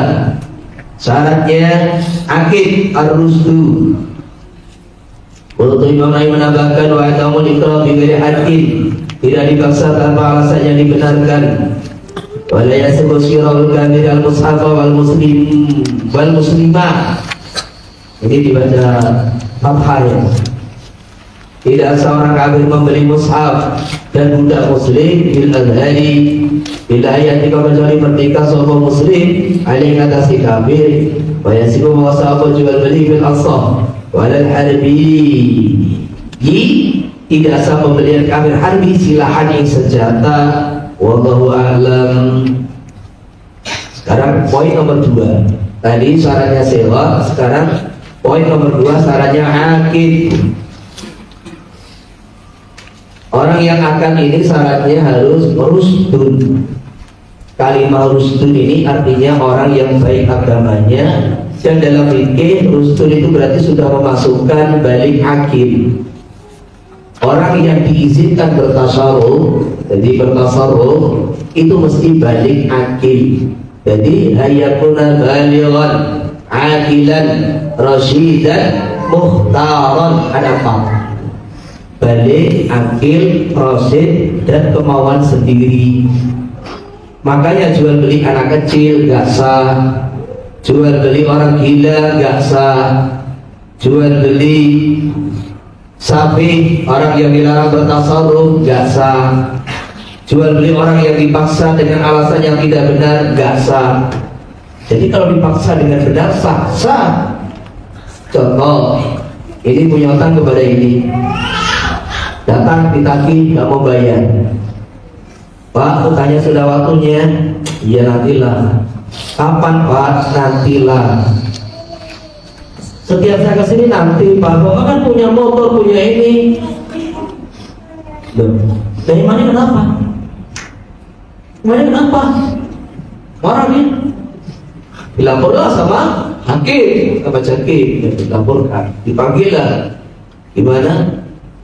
syaratnya akid ar-rusdu. Untuk Imam Nawawi menambahkan wa atamul ikrar bi ghairi haddin, tidak dipaksa tanpa alasan yang dibenarkan. Wala yasbu sirrul kamil al-mushaf wal muslimah. Ini dibaca fathah ya. Tidak seorang kafir membeli mushaf dan budak muslim bil azhari bila ayat kecuali pertikah seorang muslim alih atas si kafir wa yasibu wasaba jual beli bil asah walal harbi. Tidak sah pembelian kafir harbi silahan yang senjata. Wallahu a'lam. Sekarang poin nomor 2. Tadi syaratnya sewa, sekarang poin nomor 2 syaratnya akid. Orang yang akan ini syaratnya harus rusdun. Kalimat rusdun ini artinya orang yang baik agamanya. Dan dalam fikih rusdun itu berarti sudah memasukkan balik akid. Orang yang diizinkan bertasarruf, jadi bertasarruf itu mesti balik akil. Jadi hayakuna balighan, aqilan, rasyidan, mukhtaran. Ada apa? Balik, akil, rasyid, dan kemauan sendiri. Makanya jual beli anak kecil gak sah, jual beli orang gila gak sah, jual beli sapi orang yang dilarang bertasarruf gak sah, jual beli orang yang dipaksa dengan alasan yang tidak benar gak sah. Jadi kalau dipaksa dengan benar sah. Contoh, ini punya utang kepada ini, datang ditagih gak mau bayar. Pak, utangnya sudah waktunya. Iya nantilah. Kapan Pak? Nantilah. Setiap saya kesini nanti Pak, Bapak kan punya motor, punya ini. Loh, dari mana kenapa? Mana kenapa? Orangnya dilaporkan sama hakim, sama hakim, dilaporkan, dipanggil lah. Gimana?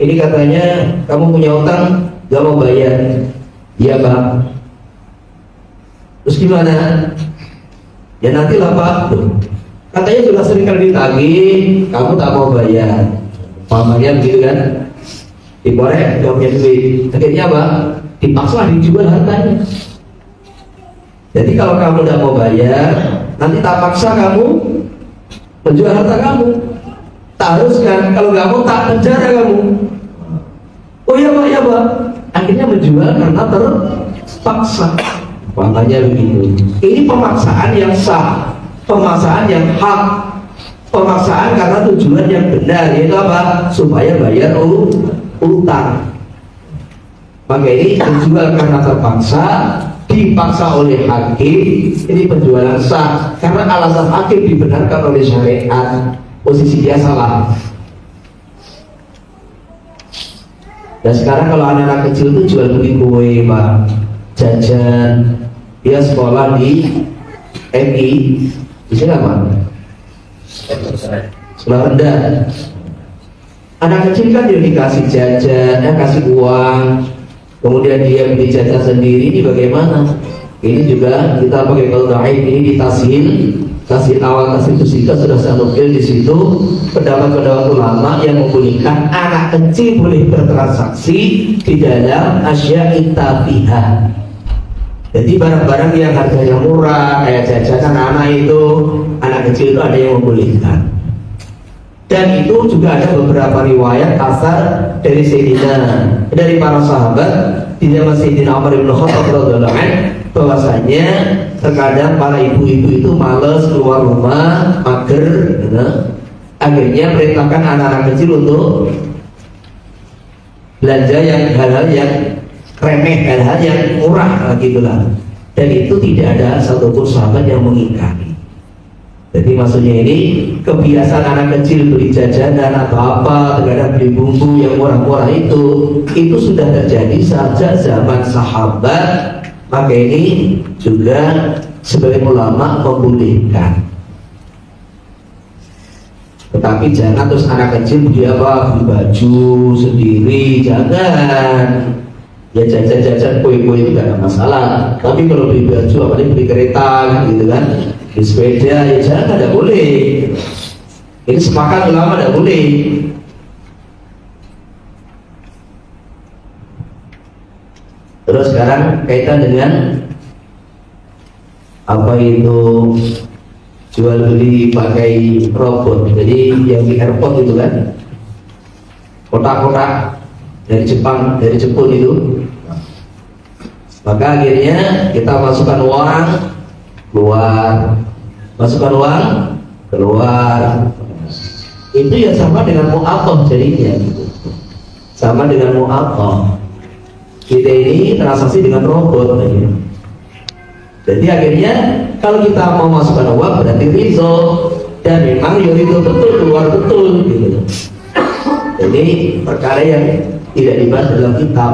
Ini katanya kamu punya utang, gak mau bayar. Iya Pak. Terus gimana? Ya nantilah Pak. Katanya sudah sering kali ditagih, kamu tak mau bayar. Mamanya begitu kan, dikorek gak punya duit, akhirnya apa? Dipaksa dijual hartanya. Jadi kalau kamu tidak mau bayar, nanti tak paksa kamu menjual harta kamu. Tak haruskan, kalau nggak mau tak penjara kamu. Oh iya pak, ya pak. Akhirnya menjual karena terpaksa. Makanya begitu. Ini pemaksaan yang sah, pemaksaan yang hak, pemaksaan karena tujuan yang benar, yaitu apa? Supaya bayar utang. Maka ini menjual karena terpaksa, dipaksa oleh hakim, ini penjualan sah karena alasan hakim dibenarkan oleh syariat. Posisi dia salah. Dan sekarang kalau anak-anak kecil itu jual beli kue, pak, jajan, dia sekolah di MI, di sini apa? Sekolah rendah. Anak kecil kan dia dikasih jajan, dia kasih uang, kemudian dia beli jajan sendiri. Ini bagaimana? Ini juga kita pakai qawaid ini di tasihil awal tasihil tusika sudah saya nukil di situ pendapat ulama yang membolehkan anak kecil boleh bertransaksi di dalam asya'i tafihah. Jadi barang-barang yang harganya murah kayak jajanan anak itu, anak kecil itu ada yang membolehkan. Dan itu juga ada beberapa riwayat asar dari dari para sahabat di zaman Sayyidina Umar bin Khattab radhiyallahu anhu, bahwasanya terkadang para ibu-ibu itu malas keluar rumah, mager, gitu. Akhirnya perintahkan anak-anak kecil untuk belanja yang hal-hal yang remeh, hal-hal yang murah, gitulah. Dan itu tidak ada satupun sahabat yang mengingkari. Jadi maksudnya ini kebiasaan anak kecil beli jajanan atau apa, terkadang beli bumbu yang murah-murah itu sudah terjadi sejak zaman sahabat. Maka ini juga sebagai ulama membolehkan. Tetapi jangan terus anak kecil beli apa, beli baju sendiri, jangan. Ya jajan-jajan kue-kue itu gak ada masalah. Tapi kalau beli baju, apalagi beli kereta gitu kan, beli sepeda, ya jangan, tidak boleh. Ini sepakat ulama tidak boleh. Terus sekarang kaitan dengan apa itu jual beli pakai robot. Jadi yang di airport itu kan, kotak-kotak dari Jepang, dari Jepun itu. Maka akhirnya kita masukkan uang keluar, masukkan uang keluar. Itu ya sama dengan mu'athah jadinya, sama dengan mu'athah. Kita ini transaksi dengan robot. Jadi akhirnya kalau kita mau masukkan uang berarti rizal, dan memang ya rizal betul, keluar betul gitu. Jadi perkara yang tidak dibahas dalam kitab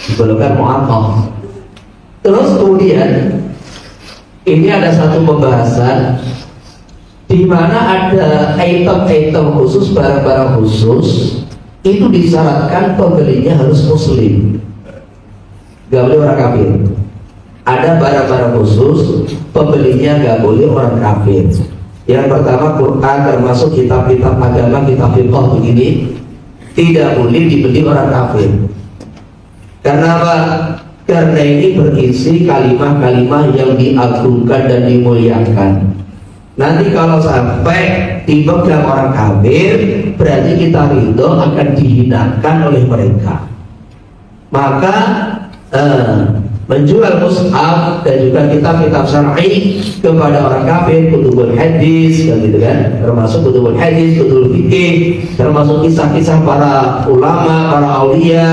diperlukan mu'athah. Terus kemudian ini ada satu pembahasan di mana ada item-item khusus, barang-barang khusus itu disyaratkan pembelinya harus muslim, gak boleh orang kafir. Ada barang-barang khusus pembelinya gak boleh orang kafir. Yang pertama Quran, termasuk kitab-kitab agama, kitab fiqh begini tidak boleh dibeli orang kafir. Karena apa? Karena ini berisi kalimah-kalimah yang diagungkan dan dimuliakan. Nanti kalau sampai dipegang orang kafir, berarti kita ridho akan dihinakan oleh mereka. Maka menjual mushaf dan juga kitab-kitab syar'i kepada orang kafir, kutubul hadis, gitu kan, termasuk kutubul hadis, kutubul fikih, termasuk kisah-kisah para ulama, para aulia,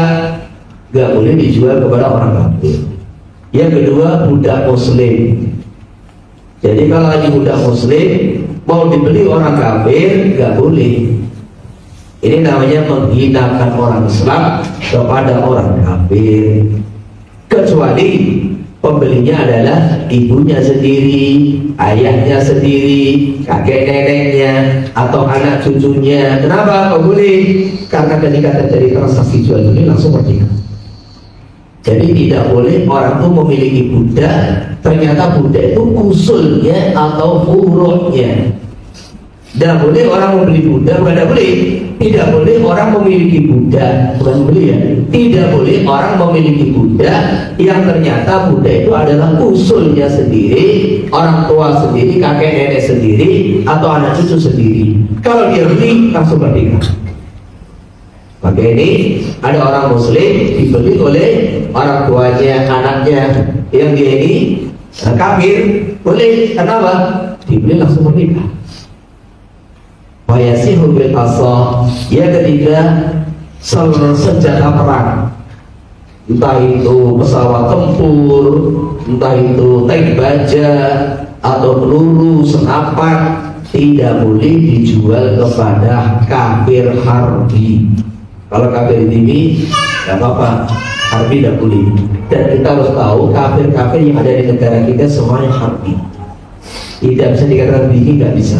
gak boleh dijual kepada orang kafir. Yang kedua, budak muslim. Jadi kalau lagi budak muslim mau dibeli orang kafir gak boleh. Ini namanya menghinakan orang Islam kepada orang kafir. Kecuali pembelinya adalah ibunya sendiri, ayahnya sendiri, kakek neneknya, atau anak cucunya. Kenapa kok boleh? Karena ketika terjadi transaksi jual beli langsung merdeka. Jadi tidak boleh orang itu memiliki budak, ternyata budak itu usulnya atau furu'nya. Tidak boleh orang membeli budak, bukan tidak boleh. Tidak boleh orang memiliki budak, bukan boleh ya. Tidak boleh orang memiliki budak yang ternyata budak itu adalah usulnya sendiri, orang tua sendiri, kakek nenek sendiri, atau anak cucu sendiri. Kalau dia beli langsung merdeka. Maka ini ada orang muslim dibeli oleh orang tuanya, anaknya, yang dia ini kafir, boleh. Kenapa? Dibeli langsung merdeka. Wayasihu bil qasah, ya ketika senjata perang, entah itu pesawat tempur, entah itu tank baja atau peluru, senapan, tidak boleh dijual kepada kafir harbi. Kalau kafir ini tidak apa-apa, harbi tidak boleh. Dan kita harus tahu kafir-kafir yang ada di negara kita semuanya harbi. Tidak bisa dikatakan dini, tidak bisa.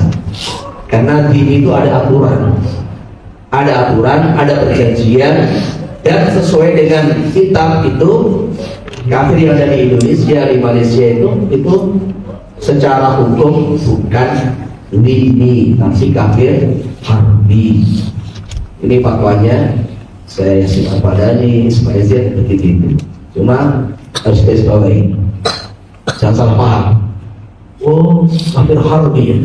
Karena dini itu ada aturan, ada perjanjian, dan sesuai dengan kitab itu kafir yang ada di Indonesia, di Malaysia itu secara hukum bukan dini, tapi kafir harbi. Ini fatwanya saya simpan padani supaya dia begitu. Cuma harus disesuaikan, jangan salah paham. Oh, kafir harbi ya,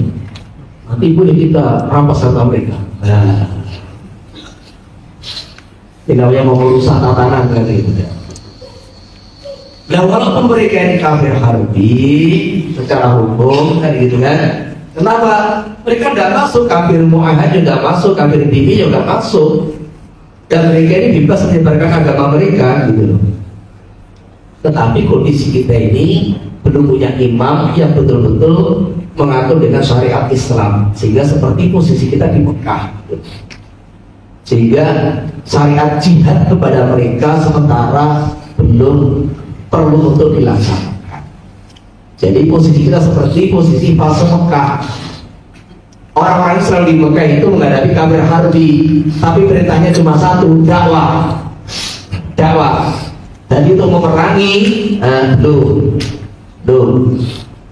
nanti boleh kita rampas harta mereka. Nah, ini namanya mau merusak tatanan kan gitu. Nah, walaupun mereka ini kafir harbi secara hukum kan gitu kan, kenapa? Mereka tidak masuk, kafir mu'ahad juga masuk, kafir dini juga masuk, dan mereka ini bebas menyebarkan agama mereka gitu loh. Tetapi kondisi kita ini belum punya imam yang betul-betul mengatur dengan syariat Islam, sehingga seperti posisi kita di Mekah, sehingga syariat jihad kepada mereka sementara belum perlu untuk dilaksanakan. Jadi posisi kita seperti posisi fase Mekah. Orang-orang Islam di Mekah itu menghadapi kafir harbi, tapi perintahnya cuma satu, dakwah. Dan itu memerangi, belum.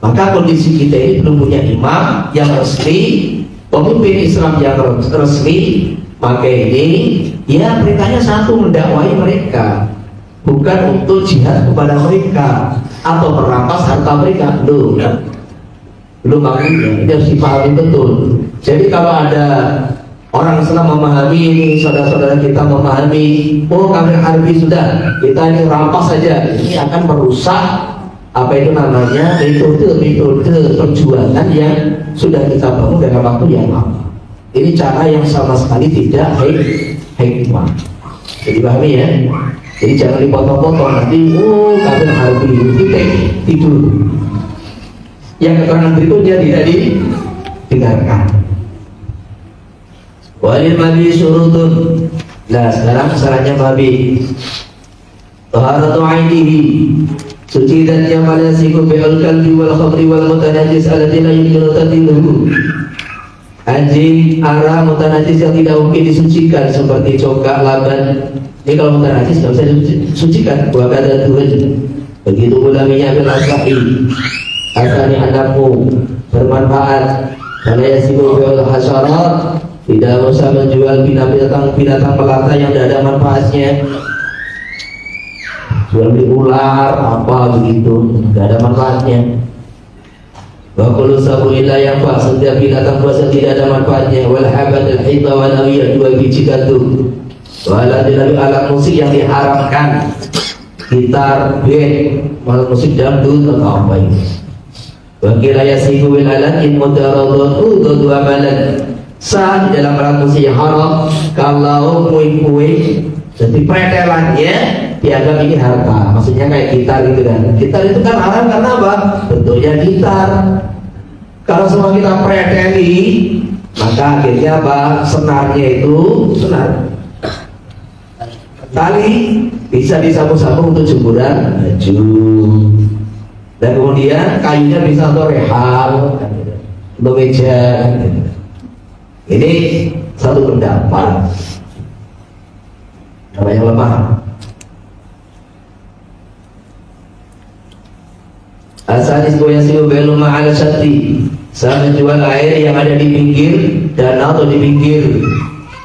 Maka kondisi kita ini belum punya imam yang resmi, pemimpin Islam yang resmi. Maka ini ya perintahnya satu, mendakwahi mereka, bukan untuk jihad kepada mereka atau merampas harta mereka. Belum makanya, ini harus dipahami betul. Jadi kalau ada orang Islam memahami ini, saudara-saudara kita memahami, oh kafir harbi sudah, kita ini rampas saja, ini akan merusak apa itu namanya metode perjuangan yang sudah kita bangun dalam waktu yang lama. Ini cara yang sama sekali tidak hikmah. Jadi pahami ya. Jadi jangan dipotong-potong nanti, oh kafir harbi, kita tidur. Yang keterangan berikutnya tidak didengarkan. Walil mabi surutun. Nah sekarang syaratnya mabi. Taharatu ainihi, suci dan yang pada siku bi'ul kalbi wal khamri wal mutanajis alladzi la yumkinu tadiluhu. Anjing, ara, mutanajis yang tidak mungkin disucikan seperti cokak, laban. Ini kalau mutanajis tidak bisa disucikan. Wa kada Tuhan. Begitu pula minyak bil asai. Asani anakmu bermanfaat. Karena ya siku bi'ul hasyarat, tidak usah menjual binatang melata yang tidak ada manfaatnya. Jual beli ular apa begitu, tidak ada manfaatnya. Wakulu sabu illa yang pak, setiap binatang buas yang tidak ada manfaatnya. Wal habat al hita wa nawiyah, dua biji gandum. Wala dilalu alat musik yang diharamkan, gitar, band, musik dangdut atau apa ini. Wakila yasihu bil alat in mudaradatu dua amalan. Sah di dalam alat musik yang haram kalau kue-kue jadi pretelannya dianggap ini harta. Maksudnya kayak gitar gitu kan. Gitar itu kan haram karena apa? Bentuknya gitar. Kalau semua kita preteli, maka akhirnya apa? Senarnya itu senar tali bisa disapu-sapu untuk jemuran baju, dan kemudian kayunya bisa untuk rehal, untuk meja. Ini satu pendapat namanya lemah. Asanis boyasimu belum ma'al syati, Saya menjual air yang ada di pinggir danau atau di pinggir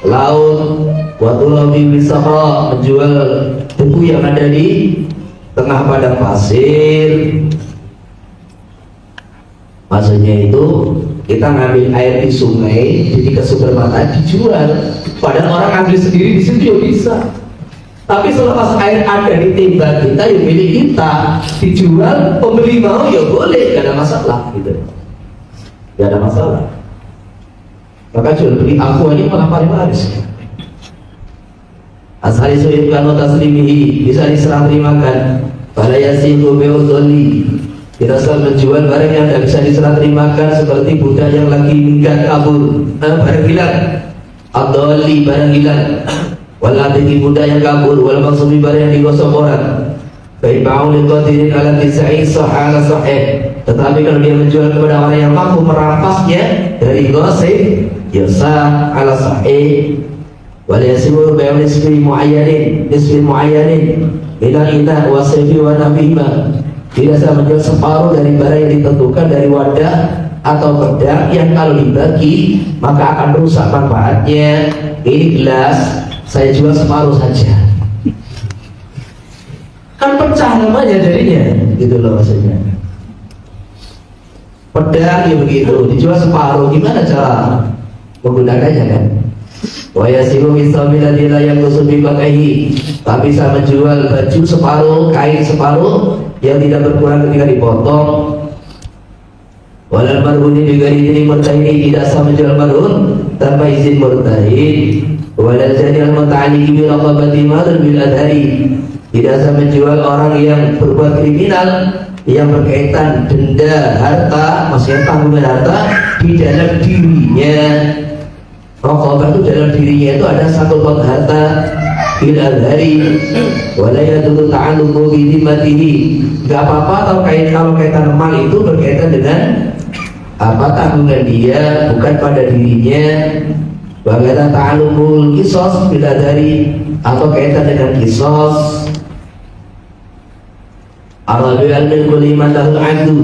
laut. Watulabi bisahra, menjual buku yang ada di tengah padang pasir. Maksudnya itu kita ngambil air di sungai, jadi ke sumber mata dijual. Padahal orang ambil sendiri di situ ya bisa. Tapi selepas air ada di timba kita, ya milik kita, dijual, pembeli mau ya boleh, gak ada masalah gitu. Gak ada masalah. Maka jual beli aku ini malah paling laris. Asal disuhibkan wa taslimihi, bisa diserah terimakan. Pada yasihu be'udholi, kita selalu menjual barang yang tidak bisa diserah terimakan, seperti budak yang lagi minggat kabur, barang hilang, adoli barang hilang, waladiki budak yang kabur, wal maksumi barang yang digosok orang. Baik ba'ul qadirin ala tisai sahara sahih. Tetapi kalau dia menjual kepada orang yang mampu merampasnya dari gosip, yasa ala sahih. Wal yasimu bai'u nisfi muayyanin ila ina wa sayfi wa nabima. Tidak bisa menjual separuh dari barang yang ditentukan dari wadah atau pedang yang kalau dibagi maka akan rusak manfaatnya. Ini gelas saya jual separuh saja, kan pecah namanya jadinya, gitu loh maksudnya. Pedang ya begitu, dijual separuh, gimana cara menggunakannya kan? Wa yasiru misalnya yang kusubi pakaihi, tapi bisa menjual baju separuh, kain separuh yang tidak berkurang ketika dipotong. Walal marhuni bighairi murtahin, tidak sah menjual marhun tanpa izin murtahin. Walal jadi al-muta'alliqi bi raqabati madr bil adhari, tidak sah menjual orang yang berbuat kriminal yang berkaitan denda harta, maksudnya tanggungan harta di dalam dirinya. Raqabah itu dalam dirinya itu ada satu pot harta bil adhari, wala yadullu ta'alluqu bi dhimmatihi. Enggak apa-apa kalau kaitan emas itu berkaitan dengan apa tanggungan dia, bukan pada dirinya. Bagaimana ta'alluqul qisas bil adhari, atau kaitan dengan qisas. Arabi al-milku liman lahul 'adlu,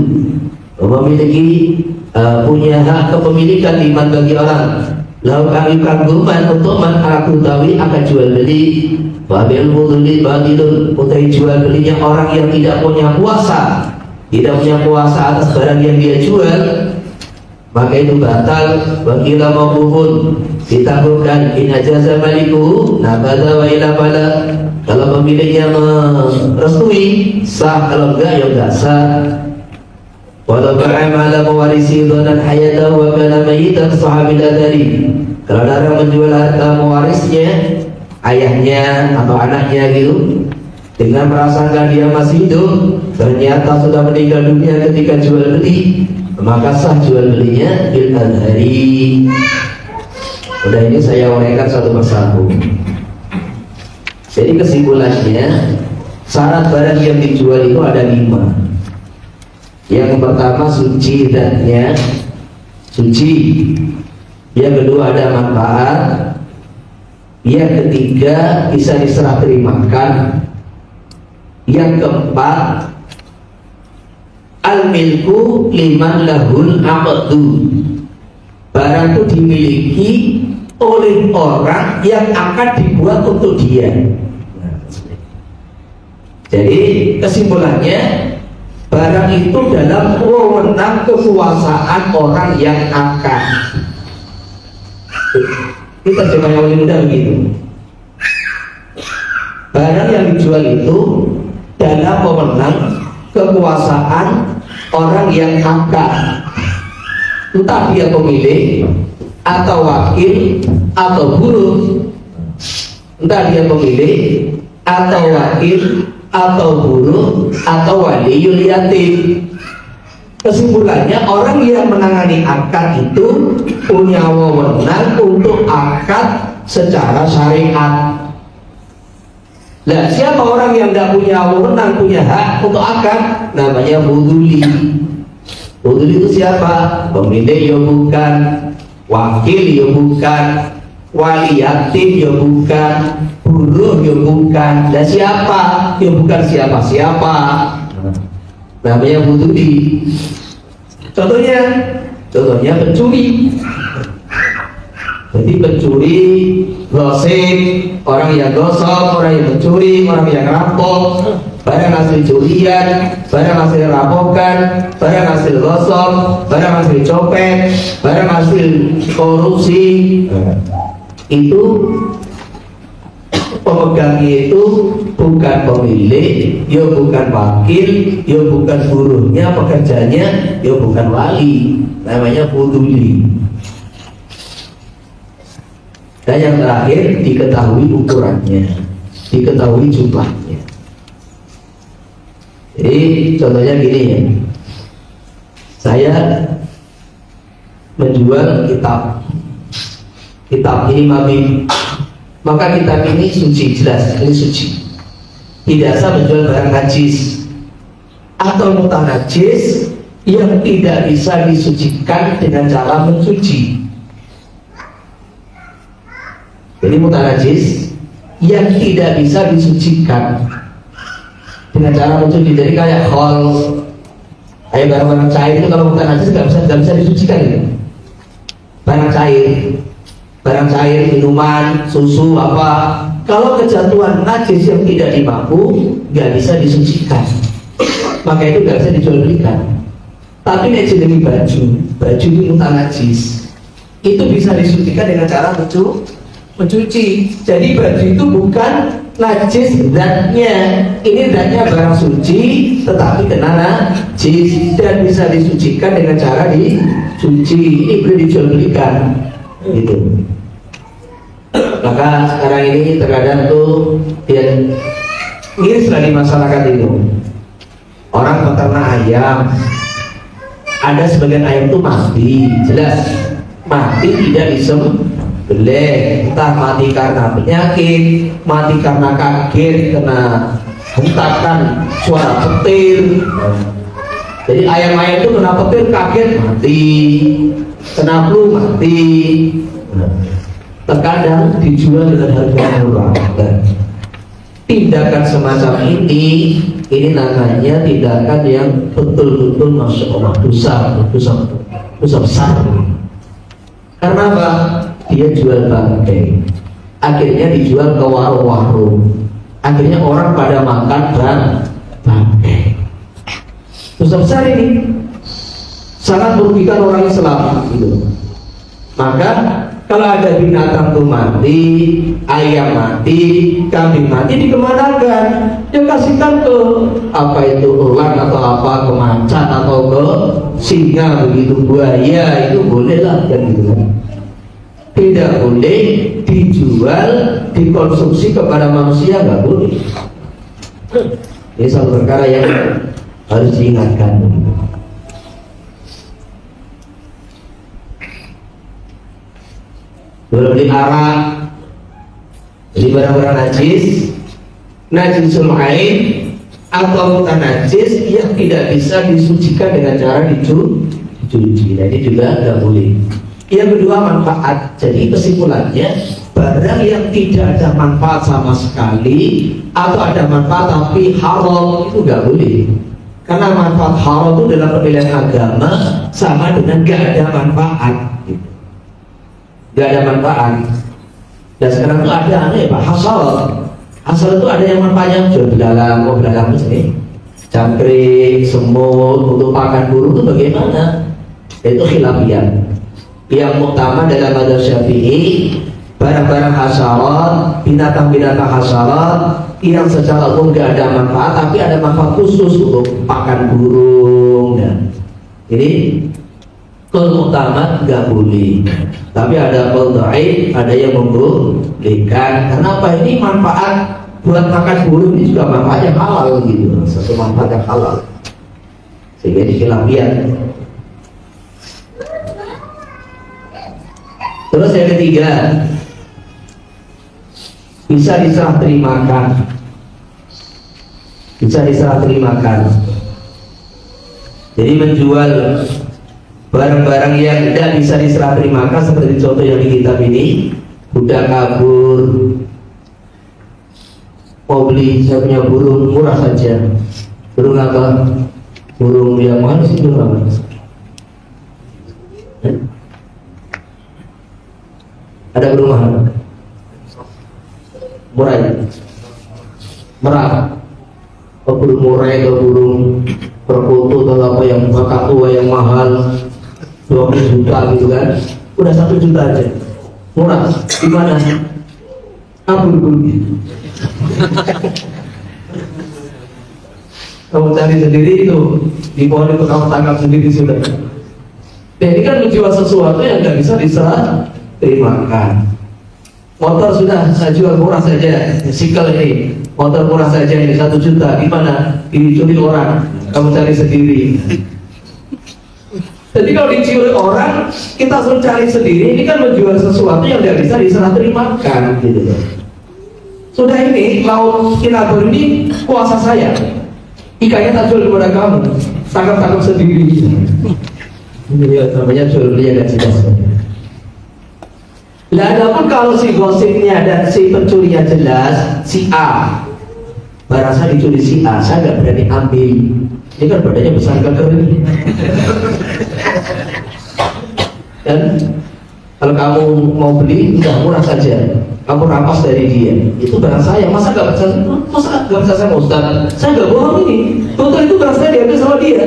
memiliki punya hak kepemilikan liman bagi orang. Lalu kami kagum untuk mengetahui akan jual beli. Wabil muduli batilun, utai jual belinya orang yang tidak punya kuasa, atas barang yang dia jual, maka itu batal. Wakila mauqufun, ditangguhkan. In ajaza maliku nabada wa ila bala, kalau pemiliknya merestui sah, kalau enggak ya enggak sah. Walau ba'amala mewarisi donan hayatahu wa kana mayitan sahabil adari, kalau orang menjual harta mewarisnya, ayahnya atau anaknya gitu, dengan merasakan dia masih hidup, ternyata sudah meninggal dunia ketika jual beli, maka sah jual belinya bil adhari. Udah, ini saya uraikan satu persatu. Jadi kesimpulannya, syarat barang yang dijual itu ada 5. Yang pertama suci zatnya, suci. Yang kedua ada manfaat. Yang ketiga bisa diserah terimakan. Yang keempat al-milku liman lahul aqdu, barang itu dimiliki oleh orang yang akan dibuat untuk dia. Jadi kesimpulannya, barang itu dalam wewenang kekuasaan orang yang akan. Kita coba yang paling mudah begitu. Barang yang dijual itu dalam wewenang kekuasaan orang yang akan, entah dia pemilik atau wakil atau buruh, entah dia pemilik atau wakil atau buruh atau waliyul yatim. Kesimpulannya, orang yang menangani akad itu punya wewenang untuk akad secara syariat. Nah, siapa orang yang tidak punya wewenang, punya hak untuk akad? Namanya buduli. Buduli itu siapa? Pemilik ya bukan, wakil ya bukan, wali yatim ya bukan, buruh ya bukan. Dan siapa? Ya bukan siapa-siapa. Namanya buduli. Contohnya, Contohnya pencuri. Jadi pencuri, gosip, orang yang gosok, orang yang mencuri, orang yang rampok, barang hasil curian, barang hasil rampokan, barang hasil gosok, barang hasil copet, barang hasil korupsi, itu pemegangnya itu bukan pemilik, ya bukan wakil, ya bukan buruhnya, pekerjanya, ya bukan wali, namanya fuduli. Dan yang terakhir diketahui ukurannya, diketahui jumlahnya. Jadi contohnya gini ya, saya menjual kitab ini mabih, maka kitab ini suci, jelas ini suci. Tidak sah menjual barang najis atau mutanajis yang tidak bisa disucikan dengan cara mencuci. Jadi mutanajis yang tidak bisa disucikan dengan cara mencuci. Jadi kayak khol, kayak barang-barang cair itu kalau mutanajis nggak bisa disucikan gitu. Barang cair, minuman, susu apa, kalau kejatuhan najis yang tidak dimampu nggak bisa disucikan, maka itu nggak bisa dijual belikan. Tapi nek jenenge baju itu mutanajis, itu bisa disucikan dengan cara mencuci. Jadi baju itu bukan najis zatnya, ini zatnya barang suci tetapi kena najis dan bisa disucikan dengan cara dicuci. Ini boleh dijual belikan gitu. Maka sekarang ini terkadang tuh dia miris lagi masyarakat itu, orang peternak ayam, ada sebagian ayam tuh mati, jelas mati tidak disembelih, entah mati karena penyakit, mati karena kaget, kena hentakan suara petir. Jadi ayam-ayam itu kena petir kaget mati, kena flu mati. Terkadang dijual dengan harga murah. Tindakan semacam ini namanya tindakan yang betul-betul masya Allah dosa besar. Karena apa? Dia jual bangkai, akhirnya dijual ke warung-warung, akhirnya orang pada makan bangkai. Dosa besar ini sangat merugikan orang Islam gitu. Maka kalau ada binatang tuh mati, ayam mati, kambing mati, dikemanakan? Dia kasihkan ke apa itu ular atau apa, ke macan atau ke singa begitu, buaya, itu boleh lah kan gitu. Tidak boleh dijual, dikonsumsi kepada manusia, nggak boleh. Ini satu perkara yang harus diingatkan. Boleh beli arak, beli barang-barang najisul ain atau mutanajis yang tidak bisa disucikan dengan cara dicuci. Nah, ini juga tidak boleh. Yang kedua manfaat. Jadi kesimpulannya, barang yang tidak ada manfaat sama sekali atau ada manfaat tapi haram itu nggak boleh. Karena manfaat haram itu dalam penilaian agama sama dengan nggak ada manfaat. Gak ada manfaat. Dan sekarang itu ada aneh Pak, hasal itu ada yang manfaatnya, jual belalang ini, jangkrik, semut, untuk pakan burung itu bagaimana? Itu khilafiyah. Yang utama dalam mazhab Syafi'i, barang-barang hasalat, binatang-binatang hasalat yang secara umum gak ada manfaat, tapi ada manfaat khusus untuk pakan burung. Dan ini qaul utama nggak boleh, tapi ada qaul dhaif, ada yang membolehkan. Kenapa? Ini manfaat buat makan burung ini juga manfaatnya halal gitu, satu manfaat yang halal, sehingga dikhilafiyah. Terus yang ketiga, bisa diserah terimakan, Jadi menjual barang-barang yang tidak bisa diserah terimakan seperti contoh yang di kitab ini, budak kabur, mau beli, saya punya burung murah saja. Burung apa? Burung yang mahal sih, burung apa? Ada perumahan murai, merah, burung murai atau burung perkutut atau apa yang kakak yang mahal 20 juta gitu kan, udah 1 juta aja murah. Gimana? Ampun. Kamu cari sendiri itu di pohon itu, kamu tangkap sendiri sudah. Nah, ini kan menjual sesuatu yang nggak bisa diserah terimakan. Motor sudah saya jual murah saja, sikal ini motor murah saja ini 1 juta, gimana? Dicuri orang, kamu cari sendiri. Jadi kalau dicuri orang, kita suruh cari sendiri, ini kan menjual sesuatu yang tidak bisa diserah terimakan, gitu. Sudah ini laut Kinabur ini kuasa saya, ikannya tak jual kepada kamu, tangkap sendiri. Ini namanya jual beli dan jelas. Lah adapun kalau si gosipnya dan si pencurinya jelas, si A, barang saya dicuri si A, saya nggak berani ambil. Ini kan badannya besar keker ini. Dan kalau kamu mau beli, udah murah saja, kamu rampas dari dia. Itu barang saya, masa nggak bisa saya mau Ustaz? Saya nggak bohong ini. Betul, itu barang saya diambil sama dia.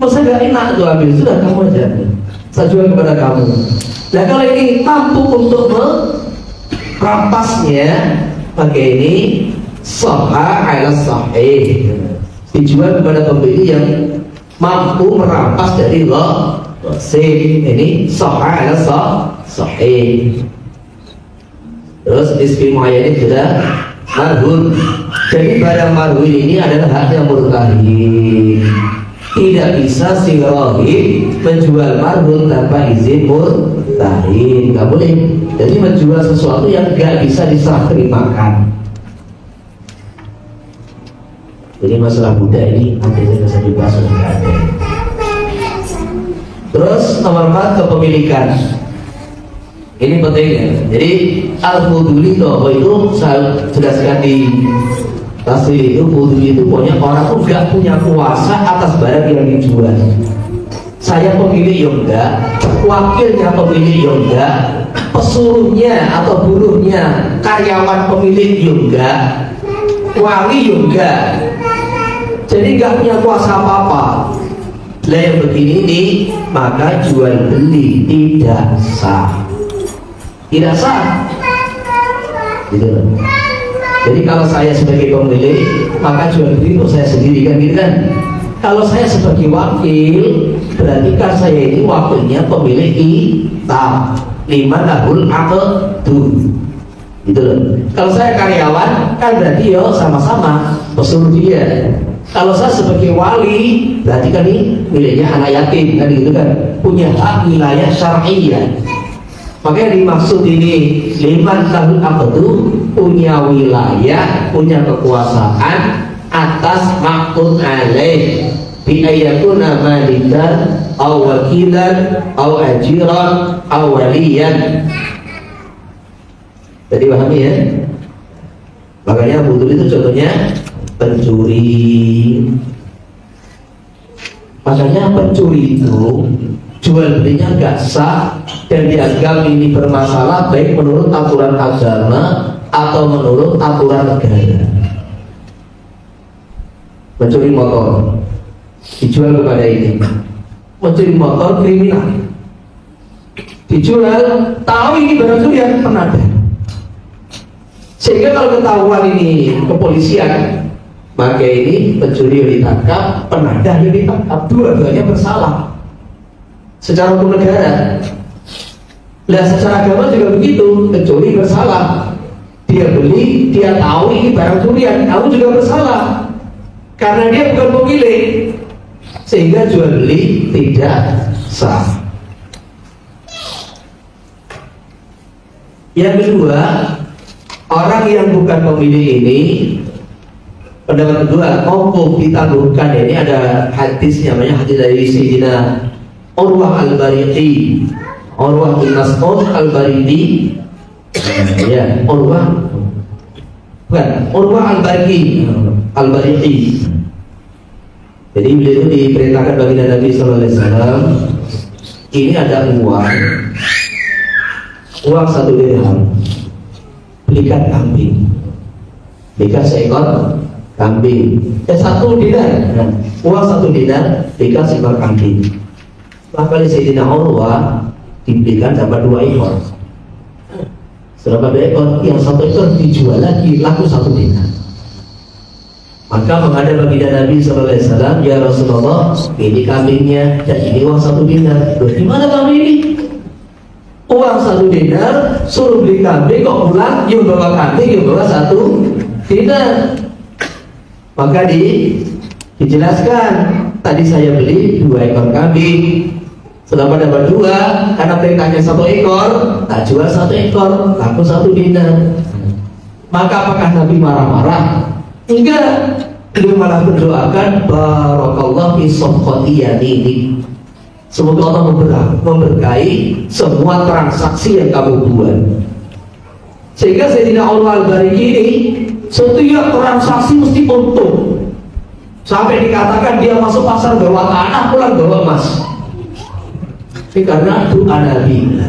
Masa nggak enak tuh ambil? Sudah kamu aja, saya jual kepada kamu. Nah kalau ini mampu untuk merampasnya, maka ini sahha ala sahih, dijual kepada pembeli yang mampu merampas dari ghasib. Ini sahha ala sahih. Terus ismi muayyan sudah marhun. Jadi barang marhun ini adalah haknya murtahin. Tidak bisa si rohib menjual marhun tanpa izin murtahin, nggak boleh. Jadi menjual sesuatu yang nggak bisa diserah terimakan. Jadi masalah budak ini nanti saya bisa dibahas lebih lanjut. Terus nomor 4, kepemilikan. Ini penting ya. Jadi al-fuduli itu saya jelaskan di tasir itu. Fuduli itu pokoknya orang tuh nggak punya kuasa atas barang yang dijual. Saya pemilik ya enggak, wakilnya pemilik ya enggak, pesuruhnya atau buruhnya karyawan pemilik ya enggak, wali ya enggak. Jadi nggak punya kuasa apa-apa. Lah yang begini nih, maka jual beli tidak sah. Tidak sah. Gitu loh. Jadi kalau saya sebagai pemilik, maka jual beli untuk saya sendiri kan gitu kan. Kalau saya sebagai wakil, berarti kan saya ini wakilnya pemilik kitab. Liman lahul aqdu. Gitu loh. Kalau saya karyawan, kan berarti yo sama-sama pesuruh dia. Kalau saya sebagai wali, berarti kan ini miliknya anak yatim kan gitu kan, punya hak wilayah syar'iyyah. Makanya dimaksud ini liman lahul aqdu, punya wilayah, punya kekuasaan atas maqtud alaih bi ayakuna malikan aw wakilan aw ajiran aw waliyan. Jadi pahami ya? Makanya butuh itu contohnya pencuri. Makanya pencuri itu jual belinya gak sah dan dianggap ini bermasalah baik menurut aturan agama atau menurut aturan negara. Mencuri motor dijual kepada ini, mencuri motor kriminal, dijual, tahu ini barang curian penadah. Sehingga kalau ketahuan ini kepolisian, maka ini pencuri ditangkap, penadah ditangkap, dua-duanya bersalah secara hukum negara. Nah secara agama juga begitu, pencuri bersalah, dia beli, dia tahu ini barang curian, kamu juga bersalah karena dia bukan pemilik, sehingga jual beli tidak sah. Yang kedua, orang yang bukan pemilik ini, pendapat kedua, mauquf ditangguhkan. Ini ada hadis namanya hadis dari Sayyidina Urwah al-Bariqi, Urwah bin Mas'ud al-Bariqi, ya Urwah, bukan Urwah al-Bariqi, Jadi beliau itu diperintahkan baginda Nabi SAW ini ada uang 1 dirham, belikan kambing, belikan seekor kambing. 1 dinar, uang 1 dinar, belikan seekor kambing. Maka Sayyidina Urwah dibelikan dapat 2 ekor. Setelah 2 ekor, yang 1 ekor dijual lagi, laku 1 dinar. Maka menghadap baginda Nabi SAW, ya Rasulullah, ini kambingnya dan ini uang 1 dinar. Loh, gimana kambing ini? Uang 1 dinar, suruh beli kambing, kok pulang yang bawa kambing, yang bawa 1 dinar. Maka dijelaskan, tadi saya beli 2 ekor kambing, selama dapat 2, karena perintahnya 1 ekor, tak jual 1 ekor, laku 1 dinar. Maka apakah Nabi marah-marah? Enggak, beliau malah mendoakan barakallahu fi safqati yaminik. Semoga Allah memberkahi semua transaksi yang kamu buat. Sehingga Sayyidina Urwah Al-Bariki ini setiap transaksi mesti untung. Sampai dikatakan dia masuk pasar bawa tanah, pulang bawa emas. Ini karena doa Nabi.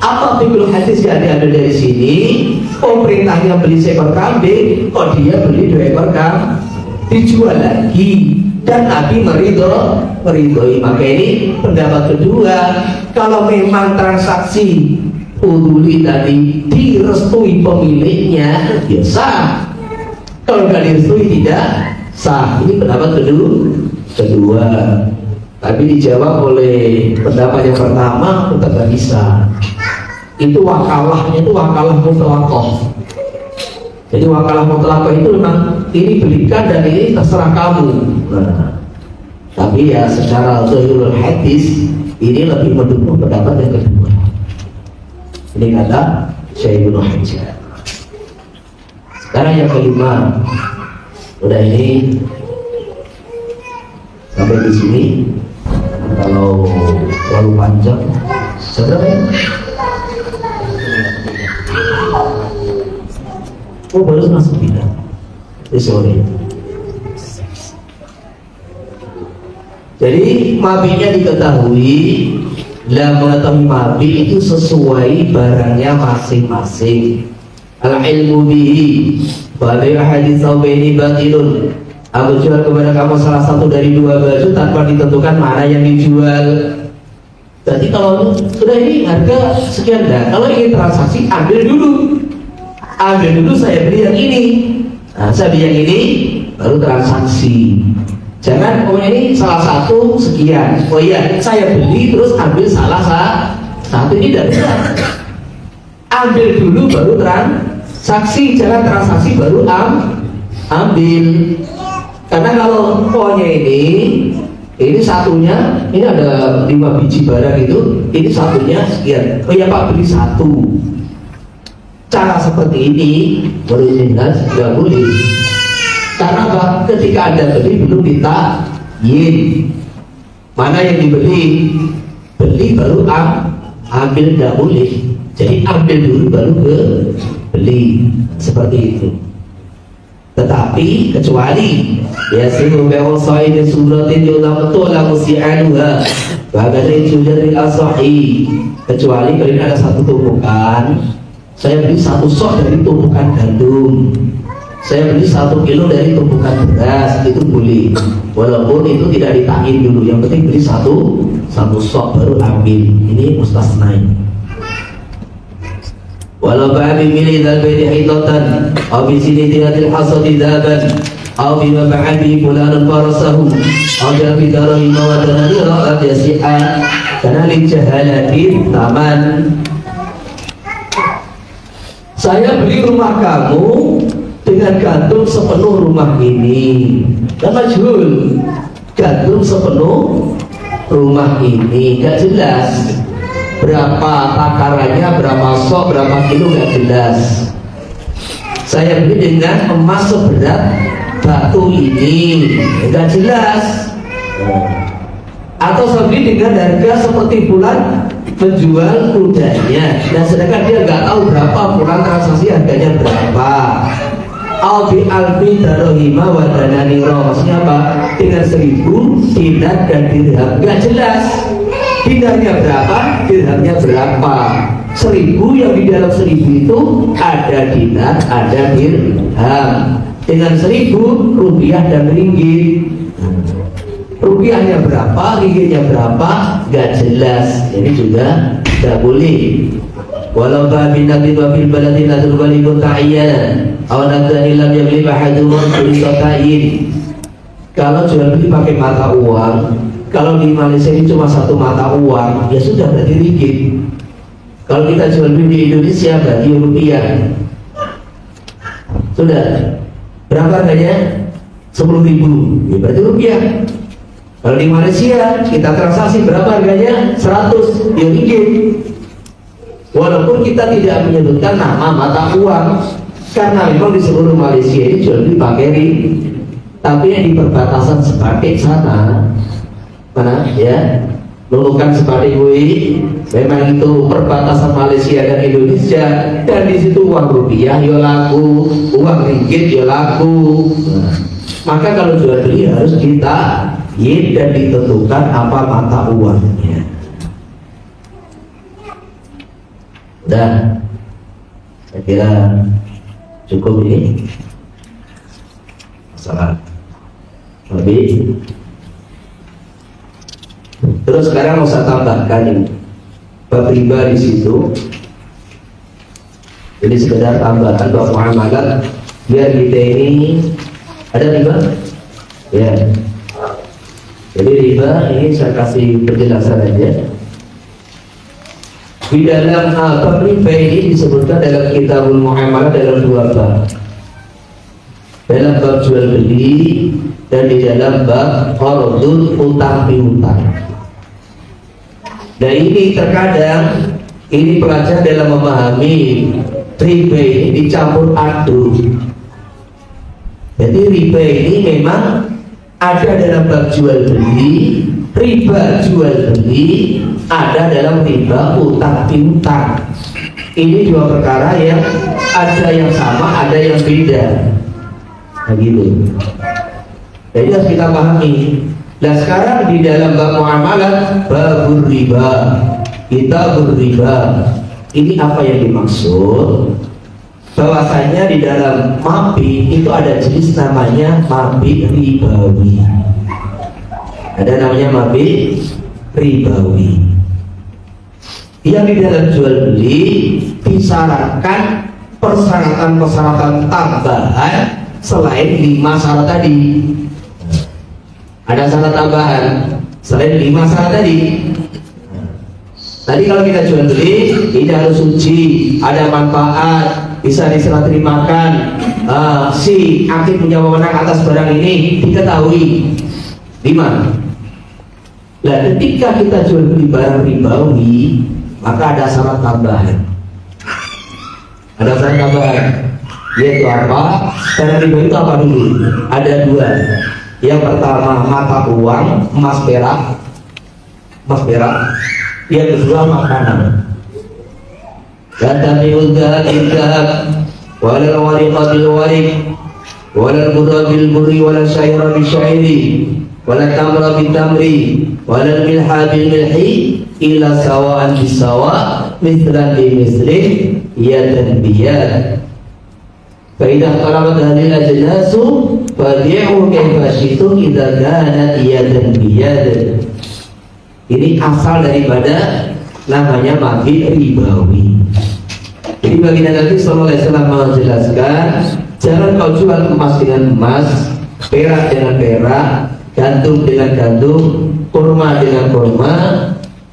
Apa fikul hadis yang diambil dari sini? Pemerintahnya beli seekor kambing, kok dia beli 2 ekor kambing, dijual lagi, dan Nabi meridhoi. Maka ini pendapat kedua, kalau memang transaksi uduli tadi direstui pemiliknya, ya sah. Kalau nggak direstui tidak sah. Ini pendapat kedua. Tapi dijawab oleh pendapat yang pertama, tetap nggak bisa. Itu wakalahnya itu wakalah mutlaqah. Jadi wakalah mutlaqah itu memang ini belikan dan ini terserah kamu. Nah, tapi ya secara zahirul hadis ini lebih mendukung pendapat yang kedua. Ini kata Syekh Ibnu Hajar. Sekarang yang kelima, udah ini sampai di sini. Kalau terlalu panjang, seberapa ya? Oh, baru masuk tidak. Sorry. Jadi mabiknya diketahui, dan mengetahui mabik itu sesuai barangnya masing-masing. Al-ilmu bihi, badai hadis saubaini batilun. Aku jual kepada kamu salah satu dari 2 baju tanpa ditentukan mana yang dijual. Jadi kalau sudah ini harga sekian dah. Kalau ingin transaksi ambil dulu saya beli yang ini. Nah, saya beli yang ini baru transaksi. Jangan ini salah satu sekian. Oh iya, saya beli terus ambil salah satu, ini tidak bisa. Ambil dulu baru transaksi, jangan transaksi baru ambil. Karena kalau pohonnya ini satunya, ini ada 5 biji barang itu, ini satunya sekian. Oh ya Pak, beli 1. Cara seperti ini menurut jelas tidak boleh. Karena apa? Ketika Anda beli belum ditakyin mana yang dibeli, beli baru ambil, tidak boleh. Jadi ambil dulu baru beli, seperti itu. Tetapi kecuali ya sehingga bewasain suratin yulam tulah musi'aluha bagai jujuril asahi, kecuali kalau ini ada satu tumpukan, saya beli 1 sok dari tumpukan gandum, saya beli 1 kilo dari tumpukan beras, itu boleh walaupun itu tidak ditakin dulu, yang penting beli satu sok baru ambil, ini mustasnai. Walau ba'abi milih dan beri haitatan atau bisini tinatil hasadi dhaban atau bima ba'abi fulanun farasahu atau jabi darahi mawadanani ra'at yasi'an karena lijahalatin taman. Saya beli rumah kamu dengan gandum sepenuh rumah ini, dan majhul gandum sepenuh rumah ini, gak jelas berapa takarannya, berapa sok, berapa kilo, gak jelas. Saya beli dengan emas seberat batu ini, gak jelas. Atau saya beli dengan harga seperti bulan menjual kudanya, dan sedangkan dia nggak tahu berapa bulan transaksi harganya berapa. Albi albi darohima wadananiro, maksudnya apa? Dengan 1000 dinar dan dirham, nggak jelas. dinarnya berapa, dirhamnya berapa. 1000 yang di dalam 1000 itu ada dinar, ada dirham. Dengan 1000 rupiah dan ringgit. Rupiahnya berapa, ringgitnya berapa, gak jelas. Ini juga gak boleh. Walau babi nabi wabil baladin adul balikun ta'iyana awan adani lam yabli bahaduman tulisotain. Kalau jual beli pakai mata uang, kalau di Malaysia ini cuma satu mata uang, ya sudah berarti ringgit. Kalau kita jual beli di Indonesia berarti rupiah. Sudah. Berapa harganya? 10.000, ya berarti rupiah. Kalau di Malaysia kita transaksi berapa harganya? 100, ya ringgit. Walaupun kita tidak menyebutkan nama mata uang, karena memang di seluruh Malaysia ini jual beli pakai ringgit. Tapi yang di perbatasan Sepatik sana, mana ya? Nunukan Sepatik Wui, memang itu perbatasan Malaysia dan Indonesia, dan di situ uang rupiah ya laku, uang ringgit ya laku. Maka kalau jual beli harus kita dan ditentukan apa mata uangnya. Udah, saya kira cukup ini masalah lebih. Terus sekarang mau saya tambahkan ini bab riba di situ. Jadi sekedar tambahan bab muamalat biar kita ini ada riba, ya. Jadi riba ini saya kasih penjelasan aja. Di dalam bab riba ini disebutkan dalam kitabul muamalah dalam 2 bab. Dalam bab jual beli dan di dalam bab qardul utang piutang. Nah ini terkadang ini pelajar dalam memahami riba ini dicampur aduk. Jadi riba ini memang ada dalam bab jual beli, riba jual beli, ada dalam riba utang piutang. Ini 2 perkara yang ada yang sama, ada yang beda. Nah gitu. Jadi harus kita pahami. Nah sekarang di dalam bab muamalat, babur riba, kita berriba. Ini apa yang dimaksud? Bahwasanya di dalam mabit itu ada jenis namanya mabit ribawi. Ada namanya mabit ribawi. Yang di dalam jual beli disyaratkan persyaratan-persyaratan tambahan selain 5 syarat tadi. Ada syarat tambahan selain 5 syarat tadi. Tadi kalau kita jual beli ini harus suci, ada manfaat, bisa diserah terimakan, si aktif punya wewenang atas barang ini diketahui. 5. Nah ketika kita jual beli barang ribawi, maka ada syarat tambahan. Ada syarat tambahan, yaitu apa? Barang ribawi itu apa dulu? Ada 2. Yang pertama mata uang, emas perak. Yang kedua makanan. Katabiul dzahab walal wariqa bil wariq walal burra bil burri walal syaira bil syairi walal tamra bil tamri walal milha bil milhi ila sawa'an bis sawa' mithlan bi mithlin yadan bi yad. Fa idza qarabat hadhihi al-ajnas fadi'u kayfa syi'tum idza kanat yadan bi yad. Ini asal daripada namanya mabit ribawi. Jadi baginda Nabi sallallahu alaihi wasallam menjelaskan, jangan kau jual emas dengan emas, perak dengan perak, gandum dengan gandum, kurma dengan kurma,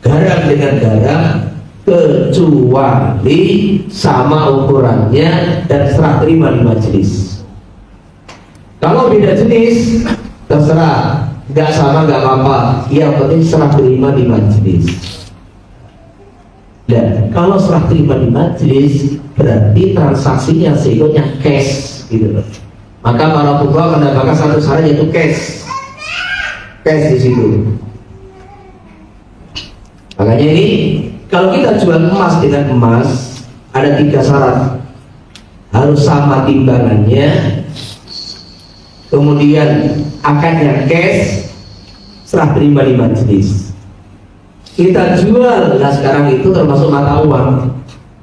garam dengan garam, kecuali sama ukurannya dan serah terima di majelis. Kalau beda jenis, terserah, nggak sama nggak apa-apa, yang penting serah terima di majelis. Dan kalau serah terima di majelis berarti transaksinya seikutnya cash gitu loh. Maka para fuqaha menambahkan satu syarat yaitu cash di situ. Makanya ini kalau kita jual emas dengan emas ada 3 syarat. Harus sama timbangannya, kemudian akadnya cash, serah terima di majelis. kita jual. Nah sekarang itu termasuk mata uang.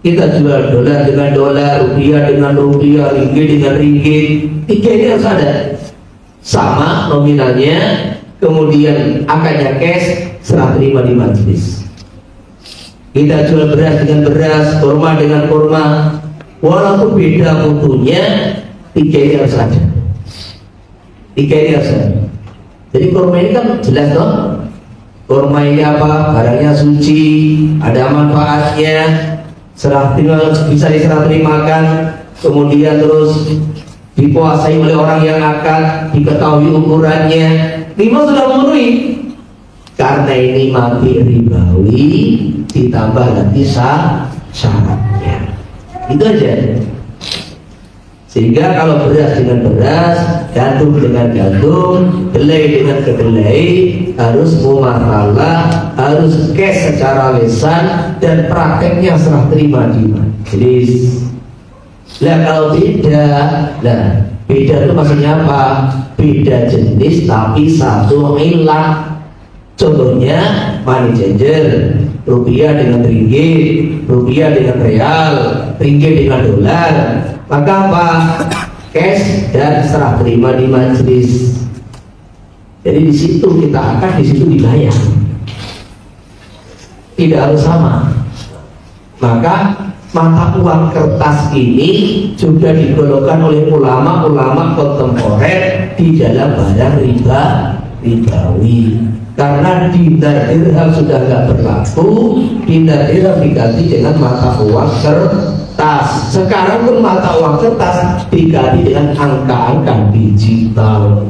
Kita jual dolar dengan dolar, rupiah dengan rupiah, ringgit dengan ringgit. Tiga ini harus ada sama nominalnya, kemudian akadnya cash, serah terima di majelis. Kita jual beras dengan beras, kurma dengan kurma, walaupun beda mutunya, tiga ini harus ada. Tiga ini harus ada. Jadi kurma ini kan jelas dong. Kurma ini apa? Barangnya suci, ada manfaatnya, bisa diserah terimakan, kemudian terus dikuasai oleh orang yang akad, diketahui ukurannya. 5 sudah memenuhi. Karena ini mati ribawi, ditambah nanti syaratnya. Itu aja. Sehingga kalau beras dengan beras, gandum dengan gandum, kedelai dengan kedelai, harus muamalah, harus cash secara lisan, dan prakteknya serah terima di majelis. Nah kalau beda, beda itu maksudnya apa? Beda jenis tapi satu ilah. Contohnya money changer, rupiah dengan ringgit, rupiah dengan real, ringgit dengan dolar. Maka apa? Cash dan serah terima di majelis. Jadi di situ kita akan, di situ dibayar. Tidak harus sama. Maka mata uang kertas ini juga digolongkan oleh ulama-ulama kontemporer di dalam barang ribawi. Karena dinar dirham sudah nggak berlaku, dinar dirham diganti dengan mata uang kertas. Sekarang pun mata uang kertas diganti dengan angka-angka digital.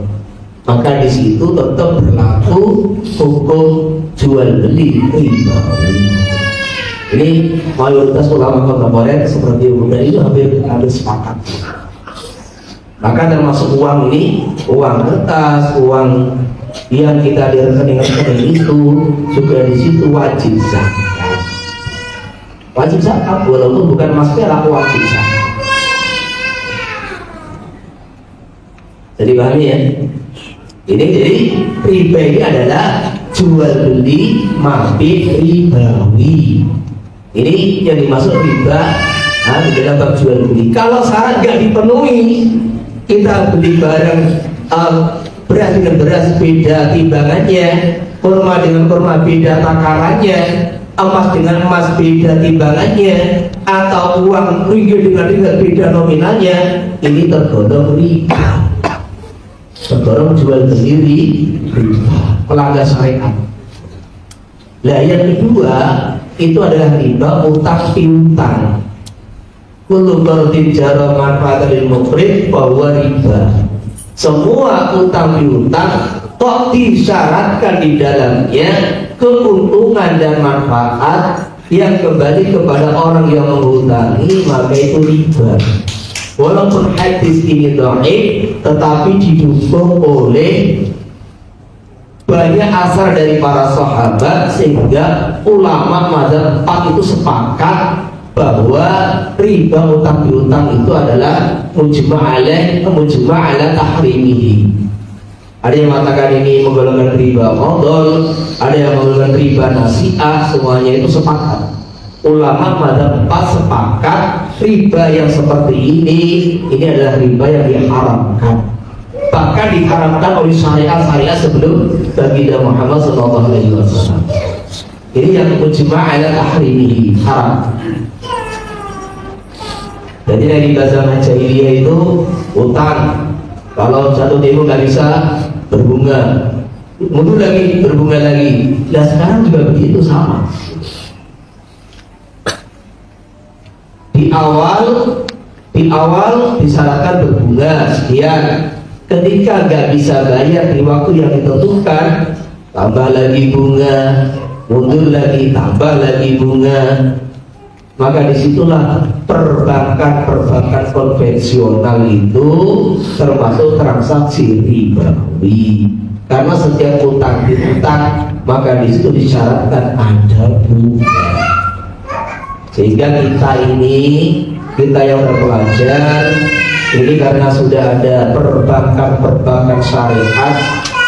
Maka di situ tetap berlaku hukum jual beli ribawi. Ini mayoritas ulama kontemporer seperti Buddha itu hampir sepakat. Maka termasuk uang ini, uang kertas, uang yang kita di rekening itu juga di situ wajib zakat. Wajib zakat walaupun bukan emas perak, wajib zakat. Jadi pahami ya? Ini jadi riba ini adalah jual beli mati ribawi. Ini yang dimaksud riba di dalam bab jual beli. Kalau syarat nggak dipenuhi, kita beli barang beras dengan beras beda timbangannya, kurma dengan kurma beda takarannya, emas dengan emas beda timbangannya, atau uang ringgit dengan ringgit beda nominalnya, ini tergolong riba, tergolong jual beli riba, pelanggar syariat. Nah yang kedua itu adalah riba utang piutang. Kullu qardin jara manfaatan lil muqrid bahwa riba. Semua utang piutang kok disyaratkan di dalamnya keuntungan dan manfaat yang kembali kepada orang yang menghutangi, maka itu riba. Walaupun hadis ini dhaif, tetapi didukung oleh banyak asar dari para sahabat, sehingga ulama mazhab 4 itu sepakat bahwa riba utang piutang itu adalah mujma' ala tahrimihi. Ada yang mengatakan ini menggolongkan riba qadol, ada yang menggolongkan riba nasi'ah, semuanya itu sepakat. Ulama mazhab 4 sepakat riba yang seperti ini adalah riba yang diharamkan. Bahkan diharamkan oleh syariat sebelum baginda Muhammad SAW. Ini yang mujma' ala tahrimihi, haram. Jadi dari zaman jahiliyah itu utang, kalau satu demo nggak bisa berbunga, mundur lagi berbunga lagi. Dan sekarang juga begitu sama. Di awal disyaratkan berbunga sekian. Ketika nggak bisa bayar di waktu yang ditentukan, tambah lagi bunga, mundur lagi, tambah lagi bunga. Maka disitulah perbankan konvensional itu termasuk transaksi ribawi. Karena setiap utang piutang, maka disitu disyaratkan ada bunga. Sehingga kita yang terpelajar ini karena sudah ada perbankan syariat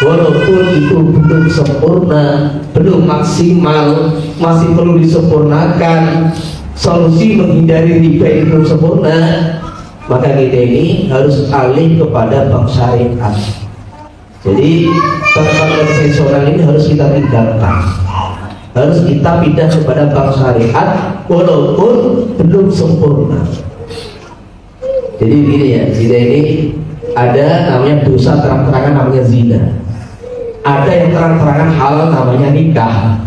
walaupun itu belum sempurna, belum maksimal, masih perlu disempurnakan. Solusi menghindari riba itu belum sempurna, maka kita ini harus alih kepada bank syariah. Jadi bank konvensional ini harus kita tinggalkan, harus kita pindah kepada bank syariat walaupun belum sempurna. Jadi begini ya, zina ini ada namanya dosa terang-terangan namanya zina, ada yang terang-terangan halal namanya nikah.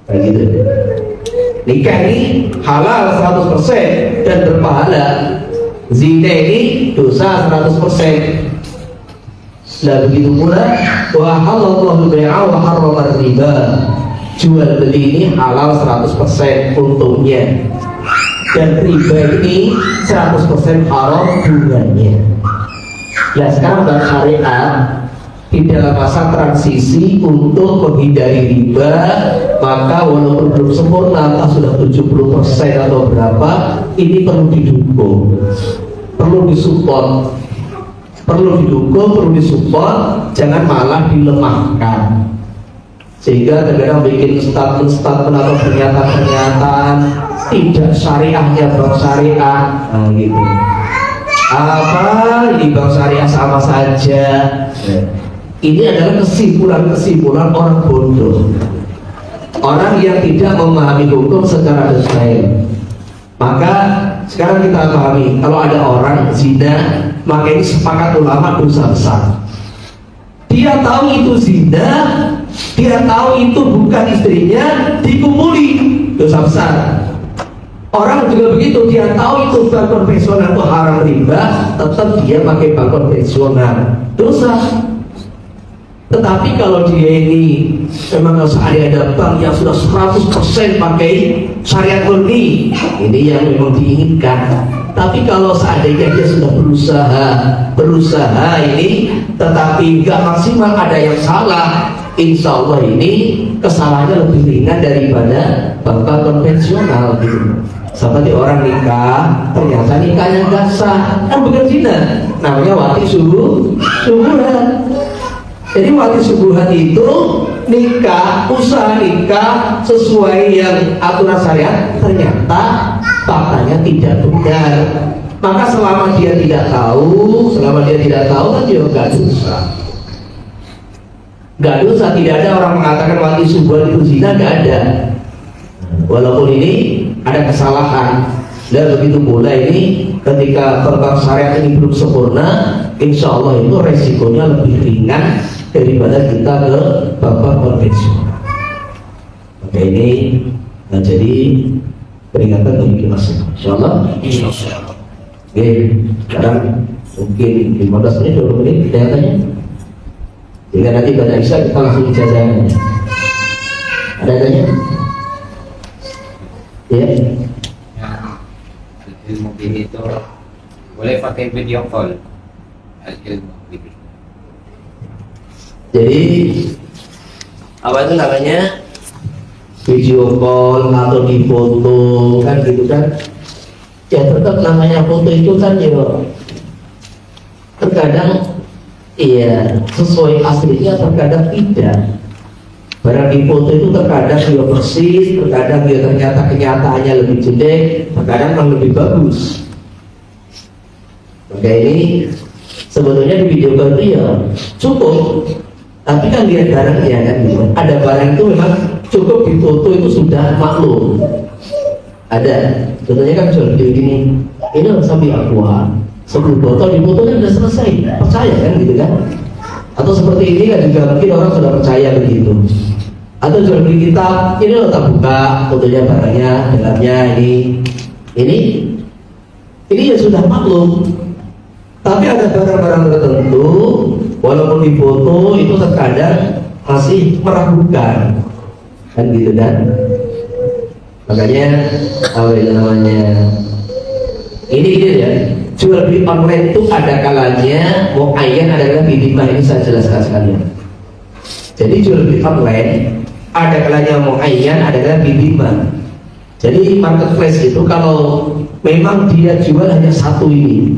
Kayak gitu. Nikah ini halal 100% dan berpahala. Zina ini dosa 100%. Nah begitu pula wa halallahu bai'a wa harrama riba. Jual beli ini halal 100% untungnya, dan riba ini 100% haram bunganya. Nah sekarang bank syariah di dalam masa transisi untuk menghindari riba, maka walaupun belum sempurna, entah sudah 70% atau berapa, ini perlu didukung, perlu disupport, perlu disupport, jangan malah dilemahkan. Sehingga kadang bikin statement atau pernyataan tidak syariahnya bank syariah, nah gitu. Apa ini bank syariah sama saja. Ini adalah kesimpulan orang bodoh, orang yang tidak memahami hukum secara detail. Maka sekarang kita pahami, kalau ada orang zina, maka ini sepakat ulama dosa besar. Dia tahu itu zina, dia tahu itu bukan istrinya, dikumpuli, dosa besar. Orang juga begitu, dia tahu itu bank konvensional itu haram riba, tetap dia pakai bank konvensional, dosa. Tetapi kalau dia ini memang ada bank yang sudah 100% pakai syariat murni, ini yang memang diinginkan. Tapi kalau seandainya dia sudah berusaha ini, tetapi nggak maksimal, ada yang salah, insya Allah ini kesalahannya lebih ringan daripada bank konvensional gitu. Seperti orang nikah, ternyata nikahnya nggak sah, kan bukan zina, namanya wati subuhan. Jadi wati subuhan itu nikah, usaha nikah sesuai yang aturan syariat, ternyata faktanya tidak benar. Maka selama dia tidak tahu kan dia nggak dosa. Nggak dosa, tidak ada orang mengatakan wati subuhan itu zina, nggak ada. Walaupun ini ada kesalahan. Dan begitu pula ini ketika bank syariat ini belum sempurna, insya Allah itu resikonya lebih ringan daripada kita ke bank konvensional. Maka ini jadi peringatan bagi kita semua. Insya Allah. Oke, sekarang mungkin 15 menit 20 menit kita tanya. Jika nanti pada Isya kita langsung ijazahnya. Ada tanya? Ya. Ilmu ini itu boleh pakai video call. Jadi apa itu namanya video call atau di foto kan gitu kan? Ya tetap namanya foto itu kan ya terkadang iya sesuai aslinya, terkadang tidak. Barang di foto itu terkadang dia persis, terkadang dia ternyata kenyataannya lebih jelek, terkadang kan lebih bagus. Maka ini sebetulnya di video call itu ya cukup, tapi kan lihat barangnya kan gitu. Ada barang itu memang cukup di foto itu sudah maklum. Ada, contohnya kan jual beli gini, ini sampai aqua 10 botol di foto kan sudah selesai, percaya kan gitu kan? Atau seperti ini kan juga mungkin orang sudah percaya begitu. Atau jual beli kitab, ini loh tak buka fotonya barangnya, dalamnya ini ya sudah maklum. Tapi ada barang-barang tertentu, walaupun di foto itu terkadang masih meragukan, kan gitu kan? Makanya apa itu namanya? Ini ya, jual beli online itu ada kalanya muayyan, ada kalanya bidimah, ini saya jelaskan sekalian. Jadi jual beli online ada kalanya muayyan, ada kalanya bidimah. Jadi marketplace itu kalau memang dia jual hanya satu ini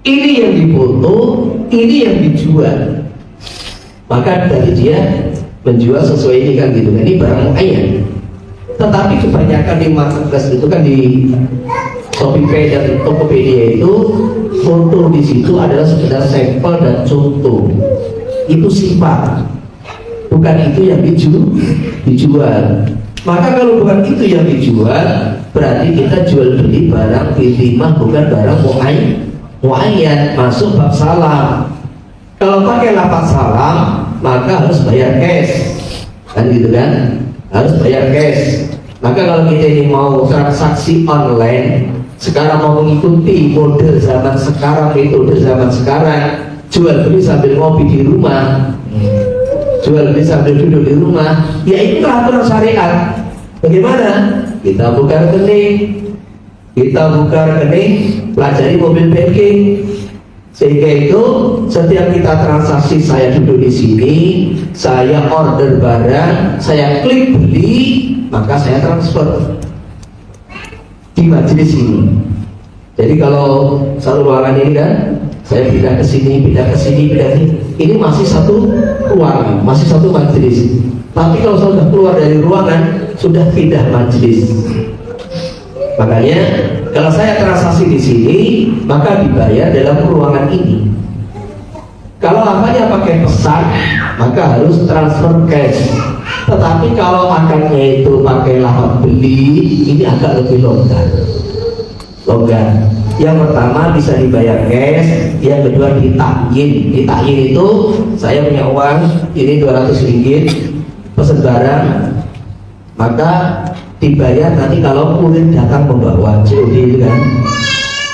yang difoto, ini yang dijual. maka dari dia menjual sesuai ini kan gitu. Ini barang muayyan. Tetapi kebanyakan di marketplace itu kan di Shopee dan Tokopedia itu foto di situ adalah sekedar sampel dan contoh. Itu sifat, bukan itu yang dijual. Maka kalau bukan itu yang dijual, berarti kita jual beli barang fitimah, bukan barang muayyan, masuk bab salam. Kalau pakai lafaz salam, maka harus bayar cash, kan gitu kan? Harus bayar cash. Maka kalau kita ini mau transaksi online, sekarang mau mengikuti model zaman sekarang, metode zaman sekarang, jual beli sambil ngopi di rumah, jual beli sambil duduk di rumah, ya itu aturan syariat. Bagaimana? Kita buka rekening, pelajari mobil banking, sehingga itu setiap kita transaksi, saya duduk di sini, saya order barang, saya klik beli, maka saya transfer di majelis ini. Jadi kalau satu ruangan ini kan, saya pindah ke sini, pindah ke sini, pindah ke sini. Ini masih satu ruangan, masih satu majelis. Tapi kalau sudah keluar dari ruangan, sudah pindah majelis. Makanya kalau saya transaksi di sini, maka dibayar dalam ruangan ini. Kalau akadnya pakai pesan, maka harus transfer cash. Tetapi kalau akadnya itu pakai lafaz beli, ini agak lebih longgar. Yang pertama bisa dibayar cash, yang kedua ditakyin. Ditakyin itu saya punya uang ini 200 ringgit, pesan barang, maka dibayar nanti kalau kurir datang membawa COD itu kan,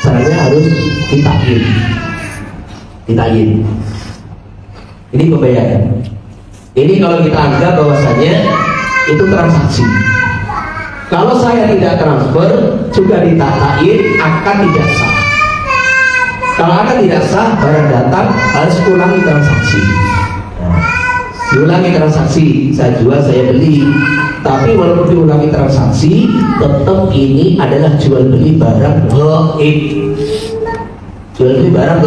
caranya harus ditakyin. Ini pembayaran. Ini kalau kita anggap bahwasanya itu transaksi. Kalau saya tidak transfer juga ditakyin, akan tidak sah. Kalau akan tidak sah, barang datang harus ulangi transaksi. Diulangi transaksi, saya jual, saya beli. Tapi walaupun diulangi transaksi, tetap ini adalah jual beli barang gaib. Jual beli barang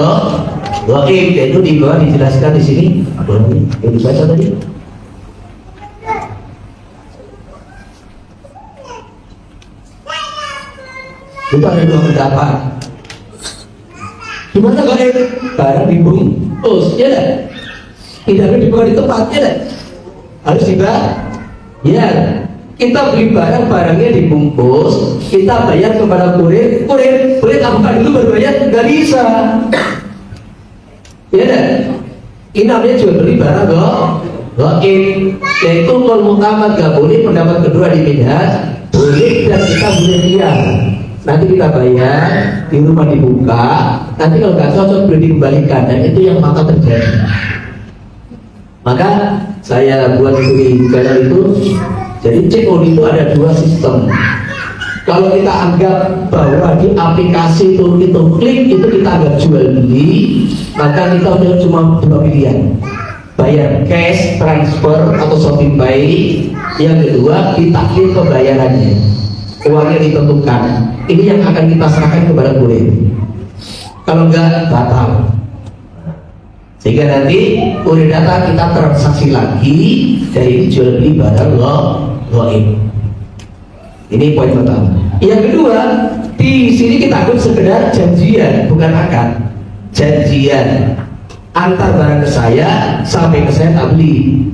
gaib, yaitu di bawah dijelaskan di sini. Apa ini? Yang dibaca tadi? Itu ada dua pendapat. Gimana gaib? Barang dibungkus, ya dah. Tidak dibawa di tempat, ya dah. Harus dibayar. Ya, kita beli barangnya dibungkus, kita bayar kepada kurir boleh lakukan dulu baru bayar, nggak bisa. Ya dah. Ini namanya jual beli barang gaib, yaitu kalau muktamad nggak boleh, pendapat kedua di minhaj boleh, dan kita boleh diam. Nanti kita bayar, di rumah dibuka, nanti kalau nggak cocok boleh dikembalikan, dan itu yang maka terjadi. Maka saya buat di channel itu, jadi COD itu ada dua sistem. Kalau kita anggap bahwa di aplikasi itu klik itu kita anggap jual beli, maka kita udah cuma dua pilihan: bayar cash, transfer, atau Shopee Pay. Yang kedua, ditakdir pembayarannya, uangnya ditentukan. Ini yang akan kita serahkan kepada kurir. Kalau enggak, batal. Sehingga nanti kurir data kita transaksi lagi dari jual beli barang gaib. Ini poin pertama. Yang kedua, di sini kita anggap sekedar janjian, bukan akad. Janjian antar barang ke saya, sampai ke saya tak beli.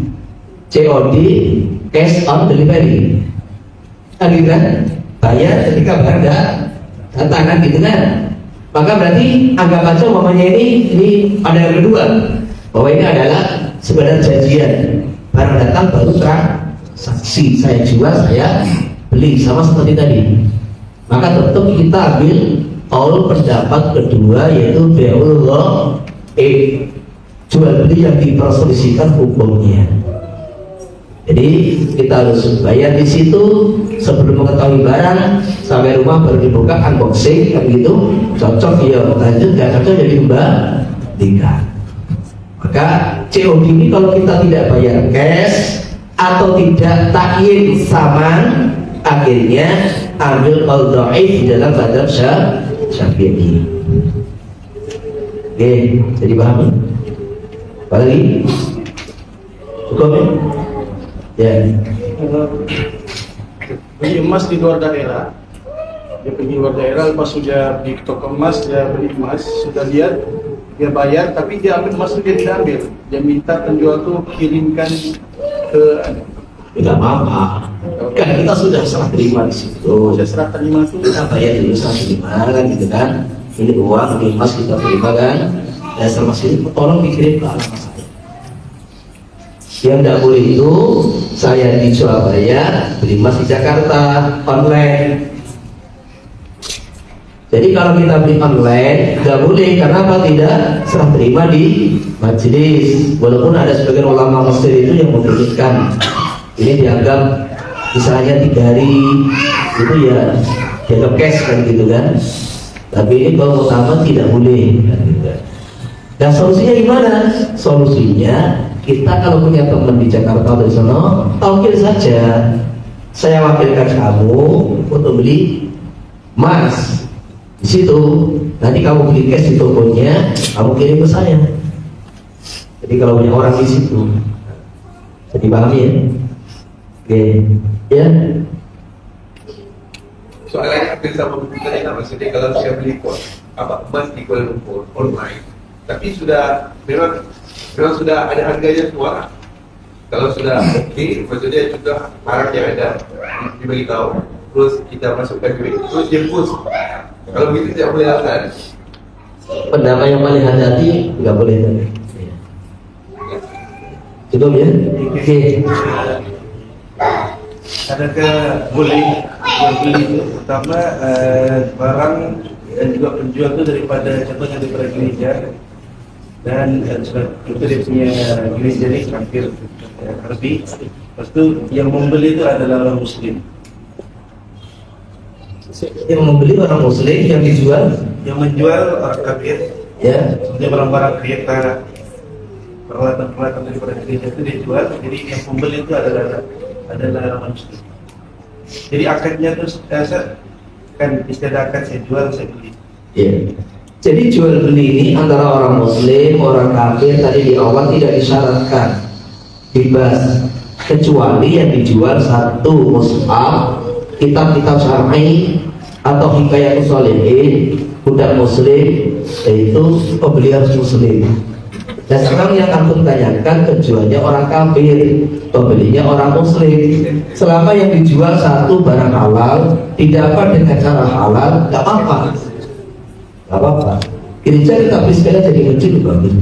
COD, cash on delivery. Kan? Bayar ketika barang datang, kan gitu kan? Maka berarti anggap aja umpamanya ini ada yang kedua, bahwa ini adalah sekedar janjian, barang datang baru transaksi, saya jual, saya beli, sama seperti tadi. Maka tetap kita ambil qaul pendapat kedua, yaitu bai'ul ghaib, jual beli yang diperselisihkan hukumnya. Jadi kita harus bayar di situ sebelum mengetahui barang, sampai rumah baru dibuka unboxing, kan gitu. Cocok ya lanjut, nggak cocok jadi kembalikan. Maka COD ini kalau kita tidak bayar cash atau tidak takyin saman, akhirnya ambil qaul dhaif di dalam mazhab Syafi'i. Oke, jadi paham? Apa lagi? Cukup ya? Beli emas di luar daerah, dia pergi luar daerah, lepas sudah di toko emas, dia beli emas, sudah lihat, dia bayar, tapi dia ambil emas itu dia tidak ambil, dia minta penjual tuh kirimkan ke Tidak apa-apa, kan kita sudah serah terima di situ. saya serah terima tuh. Kita bayar dulu serah terima kan gitu kan. Ini uang, ini emas kita terima kan. Dan sama sini tolong dikirim ke alamat saya. Yang tidak boleh itu saya di Surabaya beli emas di Jakarta online. Jadi kalau kita beli online nggak boleh, karena apa? Tidak serah terima di majelis. Walaupun ada sebagian ulama Mesir itu yang membolehkan. Ini dianggap misalnya 3 hari itu ya dianggap cash kan gitu kan. Tapi ini bahwa utama tidak boleh kan gitu. Dan solusinya gimana? Solusinya kita kalau punya teman di Jakarta atau di sana, taukir saja. Saya wakilkan kamu untuk beli emas di situ. Nanti kamu beli cash di tokonya, kamu kirim ke saya. Jadi kalau punya orang di situ, jadi paham ya? Oke, ya. Soalnya hampir sama begitu, maksudnya kalau saya beli emas di Kuala Lumpur online, tapi memang sudah ada harganya semua. Kalau sudah oke, maksudnya sudah barang yang ada diberitahu, terus kita masukkan duit, terus dia push. Kalau begitu tidak boleh lakukan. Pendapat yang paling hati-hati nggak boleh. Cukup ya? Oke. Adakah boleh jual beli itu pertama barang dan juga penjual itu daripada contohnya daripada gereja, dan contoh dia punya gereja ini hampir lebih. Lepas itu yang membeli itu adalah orang Muslim. Yang membeli orang Muslim, yang dijual, yang menjual orang kafir. ya. Dia barang-barang kereta, peralatan-peralatan daripada gereja itu dijual. Jadi yang pembeli itu adalah orang Muslim. Jadi akadnya terus kan istilah akad, saya jual, saya beli. Ya. Jadi jual beli ini antara orang Muslim, orang kafir tadi di awal tidak disyaratkan, bebas, kecuali yang dijual satu mushaf, kitab-kitab syar'i atau hikayatus shalihin, budak Muslim, yaitu pembeli harus Muslim. Dan sekarang yang antum tanyakan penjualnya orang kafir, pembelinya orang Muslim. Selama yang dijual satu barang halal, didapat dengan cara halal, nggak apa-apa. Nggak apa-apa. Gereja kita beli sepeda jadi masjid bagus.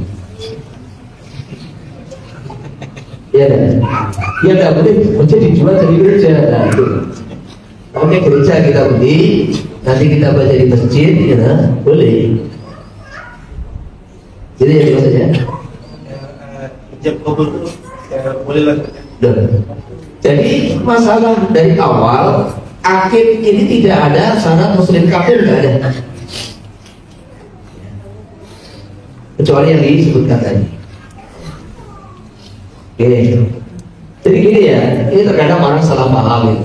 Iya kan? Ya nggak boleh masjid dijual jadi gereja. Nah, itu. Oke, gereja kita beli, nanti kita baca di masjid, ya, boleh. Jadi ya maksudnya. Ijab kabul itu bolehlah. Jadi masalah dari awal akid ini tidak ada syarat Muslim kafir, tidak ada, kecuali yang disebutkan tadi. Oke. Jadi gini ya, ini terkadang orang salah paham ya.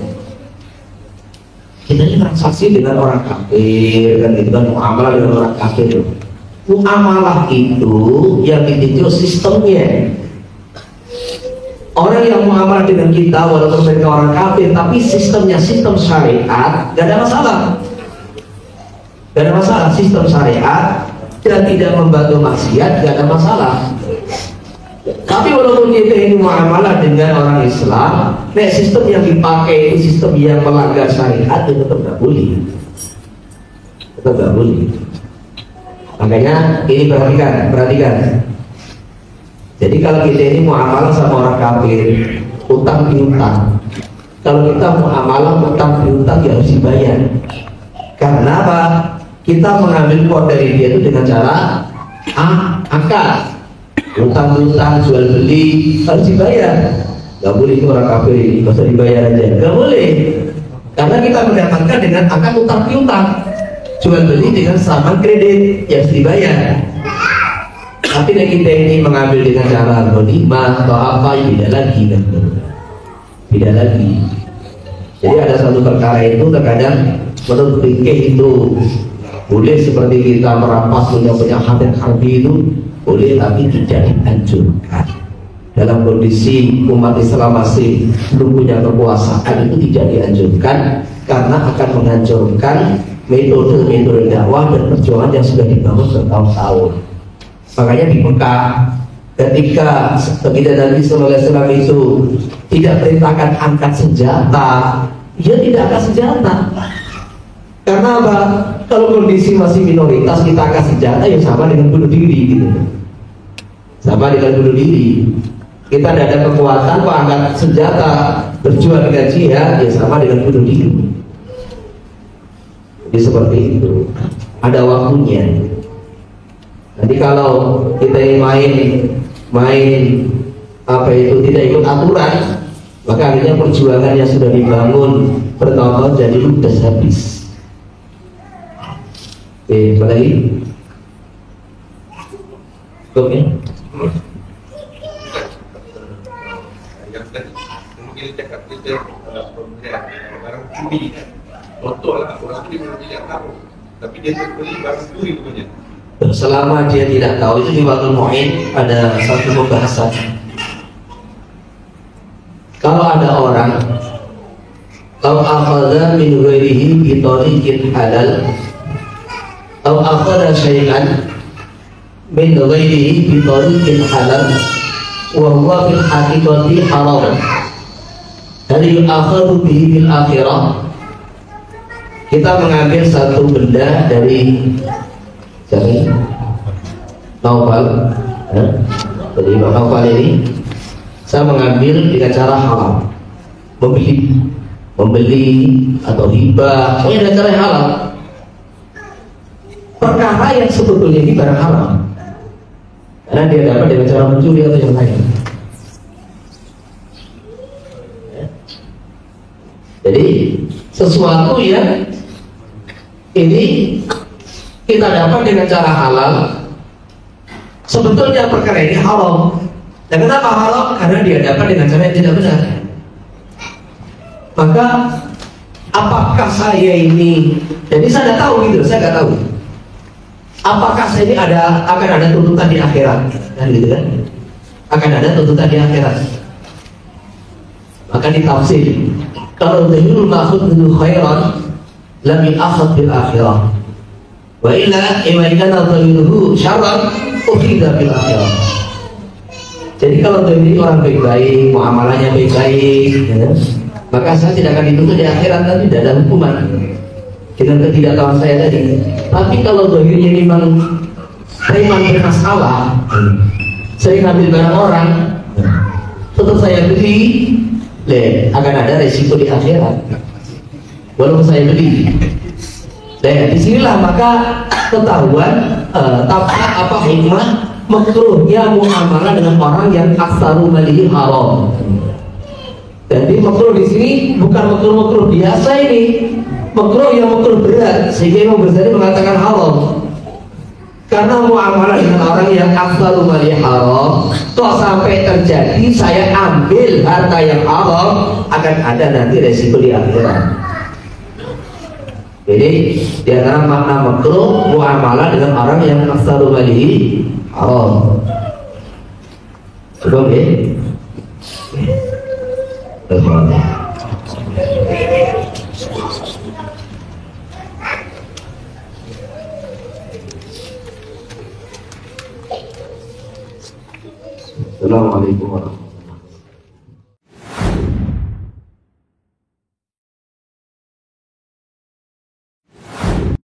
Kita ini transaksi dengan orang kafir kan gitu kan, muamalah dengan orang kafir. Muamalah itu yang ditinjau sistemnya. Orang yang muamalah dengan kita walaupun mereka orang kafir, tapi sistemnya sistem syariat, gak ada masalah. Gak ada masalah, sistem syariat dan tidak membantu maksiat, gak ada masalah. Tapi walaupun kita ini muamalah dengan orang Islam, sistem yang dipakai itu sistem yang melanggar syariat, itu tetap gak boleh. Tetap gak boleh. Makanya ini perhatikan. Jadi kalau kita ini muamalah sama orang kafir, utang piutang. Kalau kita muamalah utang piutang ya harus dibayar. Karena apa? Kita mengambil uang dari dia itu dengan cara akad. Utang piutang, jual beli harus dibayar. Gak boleh itu orang kafir ini, gak usah dibayar aja. Gak boleh. Karena kita mendapatkan dengan akad utang piutang. Jual beli dengan sama kredit yang harus dibayar. Tapi kita ini mengambil dengan cara ghanimah atau apa, tidak lagi kan? Tidak lagi. Jadi ada satu perkara itu terkadang menurut fikih itu boleh, seperti kita merampas punya hadir harbi itu boleh, tapi tidak dianjurkan. dalam kondisi umat Islam masih belum punya kekuasaan itu tidak dianjurkan, karena akan menghancurkan metode-metode dakwah dan perjuangan yang sudah dibangun bertahun-tahun. Makanya di Mekah ketika baginda Nabi SAW itu tidak perintahkan angkat senjata, dia tidak angkat senjata. Karena apa? Kalau kondisi masih minoritas kita angkat senjata ya sama dengan bunuh diri gitu. Sama dengan bunuh diri. Kita tidak ada kekuatan kok angkat senjata berjuang dengan jihad ya sama dengan bunuh diri. Jadi seperti itu. Ada waktunya. Nanti kalau kita main apa itu tidak ikut aturan, maka akhirnya perjuangan yang sudah dibangun bertahun-tahun jadi ludes habis. Oke, apa lagi? Oke. Yang mungkin cakap kita barang curi, contoh lah orang curi memang tidak tahu, tapi dia beli barang curi punya. Selama dia tidak tahu, itu di waktu Mu'in ada satu pembahasan. Kalau ada orang kalau akhadha min ghairihi bi tariqin halal atau akhadha syai'an min ghairihi bi tariqin halal wa huwa fil haqiqati haram, hal yu'akhadhu bihi bil akhirah. Kita mengambil satu benda dari Naufal, dari Naufal ini saya mengambil dengan cara halal, membeli atau hibah, pokoknya dengan cara yang halal. Perkara yang sebetulnya ini barang halal, karena dia dapat dengan cara mencuri atau yang lain. Jadi sesuatu yang ini kita dapat dengan cara halal, sebetulnya perkara ini haram. Dan kenapa haram? Karena dia dapat dengan cara yang tidak benar. Maka apakah saya ini, jadi saya tidak tahu gitu, saya nggak tahu. Apakah saya ini akan ada tuntutan di akhirat, kan gitu kan? Akan ada tuntutan di akhirat. Maka ditafsir, kalau zahirul ma'khud min khairan lam yu'akhad bil akhirah. Wa illa imaikana zahiruhu syarran ukhidha bil akhirah. Jadi kalau dari orang baik-baik, muamalahnya baik-baik, ya, maka saya tidak akan dituntut di akhirat, nanti tidak ada hukuman. Dengan ketidaktahuan saya tadi. Tapi kalau zahirnya memang bermasalah, sering ambil barang orang, tetap saya beli, akan ada resiko di akhirat. Walaupun saya beli. Disinilah maka ketahuan apa hikmah makruhnya muamalah dengan orang yang aksaru malihi haram. Jadi makruh di sini bukan makruh biasa ini, makruh yang makruh berat, sehingga Imam Ghazali mengatakan haram. Karena muamalah dengan orang yang aksaru malihi haram, toh sampai terjadi saya ambil harta yang haram, akan ada nanti resiko di akhirat. Jadi di antara makna makruh muamalah dengan orang yang aksaru malihi haram. Coba ya. Assalamualaikum warahmatullahi wabarakatuh.